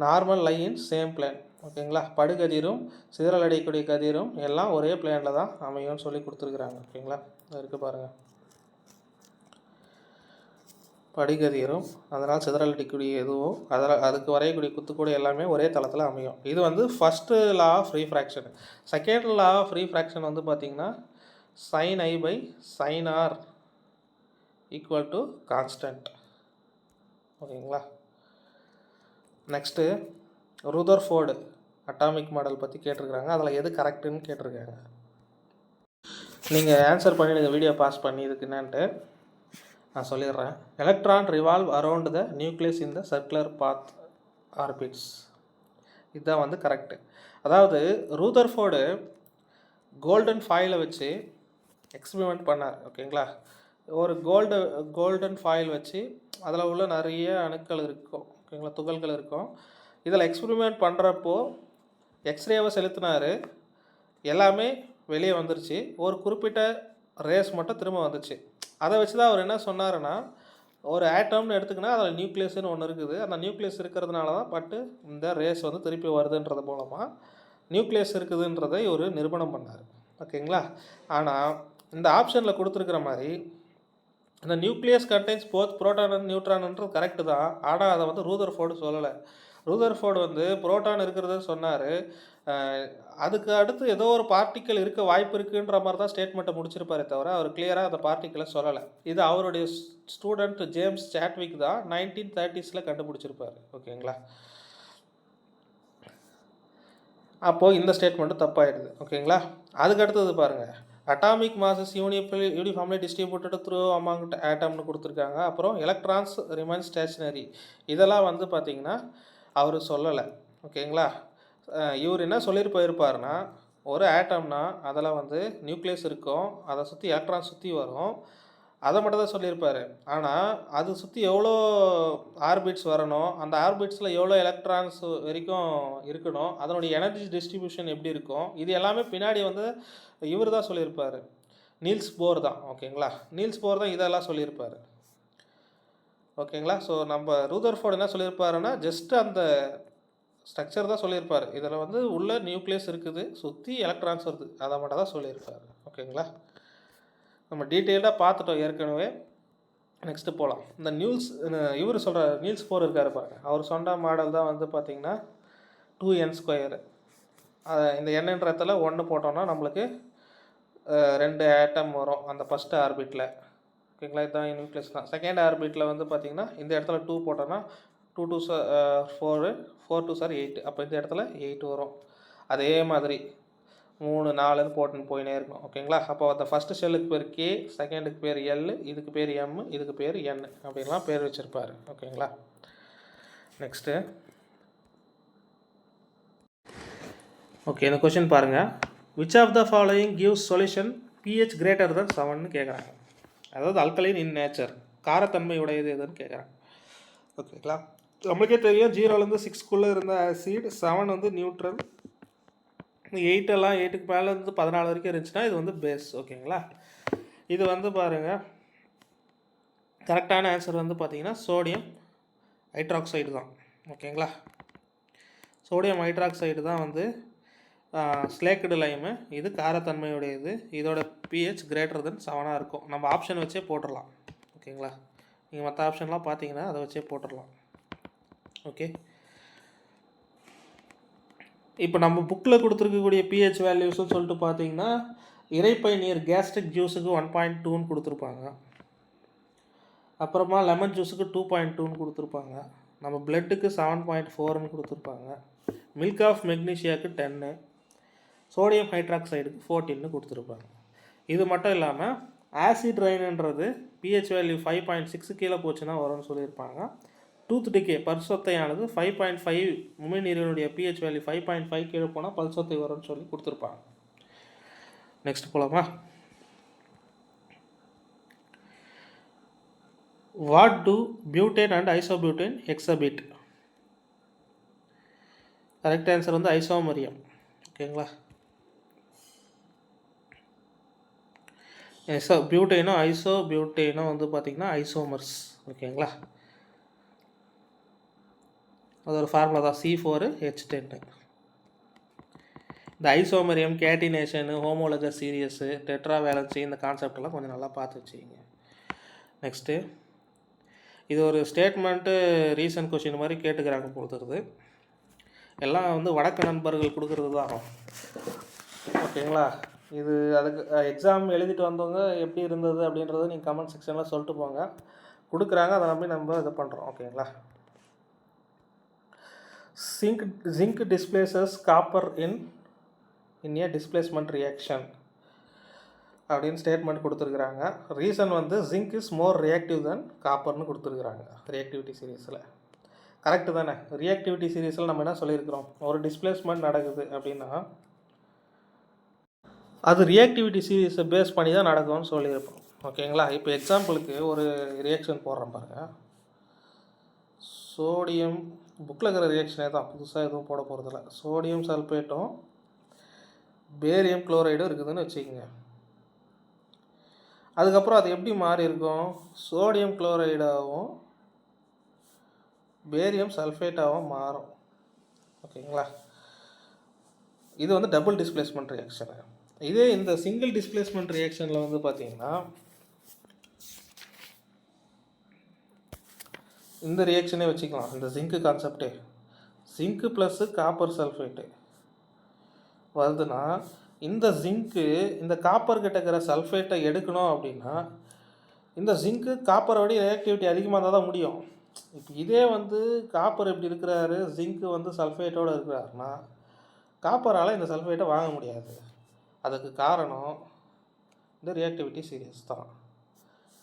normal lie in same plane. ஓகேங்களா? படுகதிரும் சிதறல் அடையக்கூடிய கதிரும் எல்லாம் ஒரே பிளேனில் தான் அமையும்னு சொல்லி கொடுத்துருக்குறாங்க. ஓகேங்களா? இருக்குது பாருங்கள். படிகதிரும் அதனால் சிதறல் அடிக்கக்கூடிய எதுவும் அதுக்கு வரையக்கூடிய குத்துக்கூட எல்லாமே ஒரே தளத்தில் அமையும். இது வந்து first law of refraction. Second law of refraction வந்து பார்த்திங்கன்னா sin I by sin R equal to constant. ஓகேங்களா? நெக்ஸ்ட்டு ரூதர்ஃபோர்டு அட்டாமிக் மாடல் பற்றி கேட்டிருக்கிறாங்க. அதில் எது கரெக்டுன்னு கேட்டிருக்காங்க. நீங்கள் ஆன்சர் பண்ணிவிடுங்க, வீடியோ பாஸ் பண்ணி இதுக்கு என்னான்ட்டு நான் சொல்லிடுறேன். Electron revolve around the nucleus in the circular path orbits. இதுதான் வந்து கரெக்டு. அதாவது ரூதர்ஃபோர்டு கோல்டன் ஃபாயிலை வச்சு எக்ஸ்பெரிமெண்ட் பண்ணார். ஓகேங்களா? ஒரு கோல்டன் ஃபாயில் வச்சு அதில் உள்ள நிறைய அணுக்கள் இருக்கும். ஓகேங்களா? துகள்கள் இருக்கும். இதில் எக்ஸ்பெரிமெண்ட் பண்ணுறப்போ எக்ஸ்ரேவை செலுத்தினார். எல்லாமே வெளியே வந்துருச்சு. ஒரு குறிப்பிட்ட ரேஸ் மட்டும் திரும்ப வந்துச்சு. அதை வச்சு தான் அவர் என்ன சொன்னாருன்னா, ஒரு ஆட்டம்னு எடுத்துக்கினா அதில் நியூக்ளியஸ்னு ஒன்று இருக்குது. அந்த நியூக்ளியஸ் இருக்கிறதுனால தான் பட்டு இந்த ரேஸ் வந்து திருப்பி வருதுன்றது மூலமாக நியூக்ளியஸ் இருக்குதுன்றதை ஒரு நிரூபணம் பண்ணார். ஓகேங்களா? ஆனால் இந்த ஆப்ஷனில் கொடுத்துருக்குற மாதிரி இந்த nucleus contains both proton and நியூட்ரான்ன்றது கரெக்டு தான். ஆனால் அதை வந்து ரூதர்ஃபோர்டு சொல்லலை. ரூதர்ஃபோர்டு வந்து புரோட்டான் இருக்கிறத சொன்னார். அதுக்கு அடுத்து ஏதோ ஒரு பார்ட்டிக்கல் இருக்க வாய்ப்பு இருக்குன்ற மாதிரி தான் ஸ்டேட்மெண்ட்டை முடிச்சிருப்பாரே தவிர அவர் கிளியராக அந்த பார்ட்டிக்கலை சொல்லலை. இது அவருடைய ஸ்டூடெண்ட் ஜேம்ஸ் சாட்விக் தான் 1930s கண்டுபிடிச்சிருப்பார். ஓகேங்களா? அப்போது இந்த ஸ்டேட்மெண்ட்டு தப்பாயிடுது. ஓகேங்களா? அதுக்கு அடுத்தது பாருங்கள், atomic masses uniformly distributed through among ஆட்டம்னு கொடுத்துருக்காங்க. அப்புறம் எலக்ட்ரான்ஸ் ரிமைன் ஸ்டேஷனரி, இதெல்லாம் வந்து பார்த்திங்கன்னா அவர் சொல்லலை. ஓகேங்களா? இவர் என்ன சொல்லிட்டு போயிருப்பாருன்னா, ஒரு ஆட்டம்னா அதில் வந்து நியூக்ளியஸ் இருக்கும், அதை சுற்றி எலக்ட்ரான் சுற்றி வரும், அதை மட்டும் தான் சொல்லியிருப்பார். ஆனால் அது சுற்றி எவ்வளோ ஆர்பிட்ஸ் வரணும், அந்த ஆர்பிட்ஸில் எவ்வளோ எலக்ட்ரான்ஸ் வரைக்கும் இருக்கணும், அதனுடைய எனர்ஜி டிஸ்ட்ரிபியூஷன் எப்படி இருக்கும், இது எல்லாமே பின்னாடி வந்து இவர் தான் சொல்லியிருப்பார். நீல்ஸ் போர் தான். ஓகேங்களா? நீல்ஸ் போர் தான் இதெல்லாம் சொல்லியிருப்பார். ஓகேங்களா? ஸோ நம்ம ரூதர்ஃபோர்டு என்ன சொல்லியிருப்பாருன்னா, ஜஸ்ட்டு அந்த ஸ்ட்ரக்சர் தான் சொல்லியிருப்பார். இதில் வந்து உள்ள நியூக்ளியஸ் இருக்குது, சுற்றி எலக்ட்ரான்ஸ் வருது, அதை மட்டும் தான் சொல்லியிருப்பார். ஓகேங்களா? நம்ம டீட்டெயில்டாக பார்த்துட்டோம் ஏற்கனவே. நெக்ஸ்ட்டு போகலாம். இந்த இவர் சொல்கிற நீல்ஸ் போர் இருக்கார் பாருங்க, அவர் சொன்ன மாடல் தான் வந்து பார்த்திங்கன்னா 2n². இந்த எண்ணுன்ற இடத்துல 1 போட்டோம்னா நம்மளுக்கு 2 ஆட்டம் வரும் அந்த ஃபஸ்ட்டு ஆர்பிட்டில். ஓகேங்களா? இதுதான் நியூக்ளியஸ் தான். செகண்ட் ஆர்பிட்டில் வந்து பார்த்திங்கன்னா இந்த இடத்துல 2 போட்டோன்னா 2 2 4 4 2 8. அப்போ இந்த இடத்துல 8 வரும். அதே மாதிரி 3 4 போட்டுன்னு போயினே இருக்கும். ஓகேங்களா? அப்போ அந்த ஃபஸ்ட்டு செல்லுக்கு பேர் கே, செகண்டுக்கு பேர் எல், இதுக்கு பேர் எம், இதுக்கு பேர் என் அப்படின்லாம் பேர் வச்சுருப்பார். ஓகேங்களா? நெக்ஸ்ட்டு ஓகே, இந்த கொஷின் பாருங்கள். Which of the following gives solution pH greater than 7ன்னு கேட்குறாங்க. அதாவது அல்கலைன் இன் நேச்சர், காரத்தன்மை உடையது எதுன்னு கேட்குறாங்க. ஓகேங்களா? நம்மளுக்கே தெரியும் 0லேருந்து 6க்குள்ளே இருந்த ஆசிட், 7 வந்து நியூட்ரல், 8க்கு மேலே இருந்து 14 வரைக்கும் இருந்துச்சுன்னா இது வந்து பேஸ். ஓகேங்களா? இது வந்து பாருங்கள், கரெக்டான ஆன்சர் வந்து பார்த்திங்கன்னா சோடியம் ஹைட்ராக்சைடு தான். ஓகேங்களா? சோடியம் ஹைட்ராக்சைடு தான் வந்து ஸ்லேக்கடு லைமு. இது காரத்தன்மையுடையது. இதோட pH greater than 7 இருக்கும். நம்ம ஆப்ஷன் வச்சே போட்டுடலாம். ஓகேங்களா? நீங்கள் மற்ற ஆப்ஷன்லாம் பார்த்தீங்கன்னா அதை வச்சே போட்டுடலாம். ஓகே, இப்போ நம்ம புக்கில் கொடுத்துருக்கக்கூடிய pH வேல்யூஸ்ன்னு சொல்லிட்டு பார்த்தீங்கன்னா இறைப்பை நீர் கேஸ்ட்ரிக் ஜூஸுக்கு 1.2ன்னு கொடுத்துருப்பாங்க. அப்புறமா லெமன் ஜூஸுக்கு 2.2ன்னு கொடுத்துருப்பாங்க. நம்ம பிளட்டுக்கு 7.4ன்னு கொடுத்துருப்பாங்க. மில்க் ஆஃப் மெக்னீஷியாவுக்கு 10, சோடியம் ஹைட்ராக்சைடுக்கு 14ன்னு கொடுத்துருப்பாங்க. இது மட்டும் இல்லாமல் ஆசிட் ரெயின்ன்றது pH வேல்யூ 5.6 கீழே போச்சுன்னா வரும்னு சொல்லியிருப்பாங்க. டூத் டிகே பல்சொத்தையானது 5.5 உமிழ்நீரினுடைய pH வேல்யூ 5.5 கீழே போனால் பல்சொத்தை வரும்னு சொல்லி கொடுத்துருப்பாங்க. நெக்ஸ்ட் போலாமா? What do butane and isobutane exhibit? Correct answer வந்து ஐசோமரியம். ஓகேங்களா? பியூட்டேனும் ஐசோபியூட்டேனும் வந்து பார்த்திங்கன்னா ஐசோமர்ஸ். ஓகேங்களா? அது ஒரு ஃபார்முலா தான், C4H10. இந்த ஐசோமரியம், கேட்டினேஷனு, ஹோமோலகஸ் சீரியஸு, டெட்ரா வேலன்சி, இந்த கான்செப்டெல்லாம் கொஞ்சம் நல்லா பார்த்து வச்சுக்கிங்க. நெக்ஸ்ட்டு, இது ஒரு ஸ்டேட்மெண்ட்டு ரீசன்ட் கொஷின் மாதிரி கேட்டுக்கிறாங்க கொடுத்துருது. எல்லாம் வந்து வடக்கு நண்பர்கள் கொடுக்குறது தான். ஓகேங்களா? இது அதுக்கு எக்ஸாம் எழுதிட்டு வந்தவங்க எப்படி இருந்தது அப்படின்றத நீங்கள் கமெண்ட் செக்ஷனில் சொல்லிட்டு போங்க. கொடுக்குறாங்க, அதை நம்பி நம்ம இது பண்ணுறோம். ஓகேங்களா? Zinc displaces copper in a displacement reaction அப்படின்னு ஸ்டேட்மெண்ட் கொடுத்துருக்குறாங்க. ரீசன் வந்து ஜிங்க் இஸ் மோர் ரியாக்டிவ் தென் காப்பர்னு கொடுத்துருக்குறாங்க ரியாக்டிவிட்டி சீரீஸில். கரெக்டு தானே? ரியாக்டிவிட்டி சீரீஸில் நம்ம என்ன சொல்லியிருக்கிறோம்? ஒரு டிஸ்பிளேஸ்மெண்ட் நடக்குது அப்படின்னா அது ரியாக்டிவிட்டி சீரீஸை பேஸ் பண்ணி தான் நடக்கும்னு சொல்லியிருப்போம். ஓகேங்களா? இப்போ எக்ஸாம்பிளுக்கு ஒரு ரியாக்ஷன் போடுறேன் பாருங்கள். சோடியம் புக்கில் இருக்கிற ரியாக்ஷனே தான், புதுசாக எதுவும் போட போகிறதில்ல. சோடியம் சல்ஃபேட்டும் பேரியம் குளோரைடும் இருக்குதுன்னு வச்சுக்கோங்க. அதுக்கப்புறம் அது எப்படி மாறி இருக்கும்? சோடியம் குளோரைடாகவும் பேரியம் சல்ஃபேட்டாகவும் மாறும். ஓகேங்களா? இது வந்து டபுள் டிஸ்பிளேஸ்மெண்ட் ரியாக்ஷனு. இதே இந்த சிங்கிள் டிஸ்பிளேஸ்மெண்ட் ரியாக்ஷனில் வந்து பார்த்திங்கன்னா இந்த ரியாக்ஷனே வச்சுக்கலாம். இந்த ஜிங்க்கு கான்செப்டே, ஜிங்க்கு ப்ளஸ்ஸு காப்பர் சல்ஃபேட்டு வருதுன்னா இந்த ஜிங்க்கு இந்த காப்பர் கிட்ட இருக்கிற சல்ஃபேட்டை எடுக்கணும் அப்படின்னா இந்த ஜிங்க்கு காப்பரோட ரியாக்டிவிட்டி அதிகமாக இருந்தால் தான் முடியும். இப்போ இதே வந்து காப்பர் எப்படி இருக்கிறாரு, ஜிங்க்கு வந்து சல்ஃபேட்டோடு இருக்கிறாருன்னா காப்பரால் இந்த சல்ஃபேட்டை வாங்க முடியாது. அதுக்கு காரணம் இந்த ரியாக்டிவிட்டி சீரியஸ் தான்.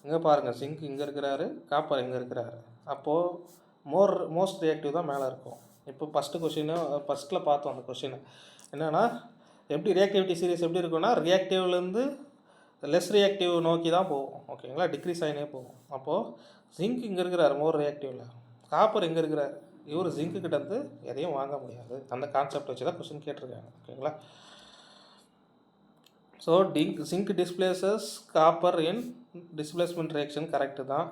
இங்கே பாருங்கள், ஜிங்க் இங்கே இருக்கிறாரு, காப்பர் இங்கே இருக்கிறாரு. அப்போது மோஸ்ட் ரியாக்டிவ் தான் மேலே இருக்கும். இப்போ ஃபஸ்ட்டில் பார்த்தோம் அந்த கொஷின் என்னென்னா, எப்படி ரியாக்டிவிட்டி சீரிஸ் எப்படி இருக்குன்னா ரியாக்டிவ்லேருந்து லெஸ் ரியாக்டிவ் நோக்கி தான் போகும். ஓகேங்களா? டிக்ரீஸ் ஆகினே போகும். அப்போது ஜிங்க் இங்கே இருக்கிறார் மோர் ரியாக்டிவில், காப்பர் இங்கே இருக்கிறார், இவர் ஜிங்க்கு கிட்டேருந்து எதையும் வாங்க முடியாது. அந்த கான்செப்ட் வச்சு தான் கொஸ்டின் கேட்டிருக்காங்க. ஓகேங்களா? So zinc displaces copper in displacement reaction correct தான்.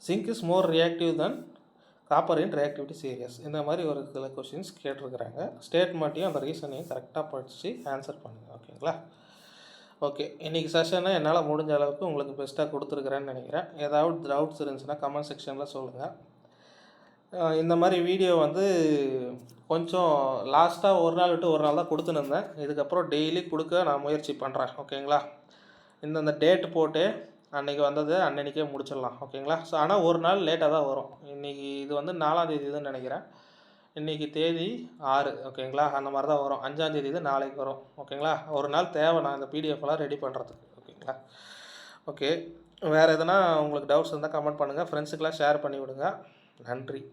Zinc is more reactive then copper in reactivity series. இந்த மாதிரி ஒரு சில கொஷின்ஸ் கேட்டிருக்கிறாங்க. ஸ்டேட்மெண்ட்டையும் அந்த ரீசனையும் கரெக்டாக படித்து ஆன்சர் பண்ணுங்கள். ஓகேங்களா? ஓகே, இன்றைக்கி செஷனை என்னால் முடிஞ்ச அளவுக்கு உங்களுக்கு பெஸ்ட்டாக கொடுத்துருக்குறேன்னு நினைக்கிறேன். ஏதாவது டவுட்ஸ் இருந்துச்சுன்னா கமெண்ட் செக்ஷனில் சொல்லுங்கள். இந்த மாதிரி வீடியோ வந்து கொஞ்சம் லாஸ்ட்டாக ஒரு நாள் விட்டு ஒரு நாள் தான் கொடுத்துன்னு இருந்தேன். இதுக்கப்புறம் டெய்லி கொடுக்க நான் முயற்சி பண்ணுறேன். ஓகேங்களா? இந்த டேட்டு போட்டு அன்றைக்கி வந்தது அன்றைக்கே முடிச்சிடலாம். ஓகேங்களா? ஸோ ஆனால் ஒரு நாள் லேட்டாக தான் வரும். இன்றைக்கி இது வந்து 4ஆம் தேதி தான் நினைக்கிறேன். இன்றைக்கி தேதி 6. ஓகேங்களா? அந்த மாதிரி தான் வரும். 5ஆம் தேதி இது நாளைக்கு வரும். ஓகேங்களா? ஒரு நாள் தேவை நான் இந்த பிடிஎஃப்லாம் ரெடி பண்ணுறதுக்கு. ஓகேங்களா? ஓகே, வேறு எதுனா உங்களுக்கு டவுட்ஸ் இருந்தால் கமெண்ட் பண்ணுங்கள். ஃப்ரெண்ட்ஸுக்கெலாம் ஷேர் பண்ணி விடுங்க. நன்றி.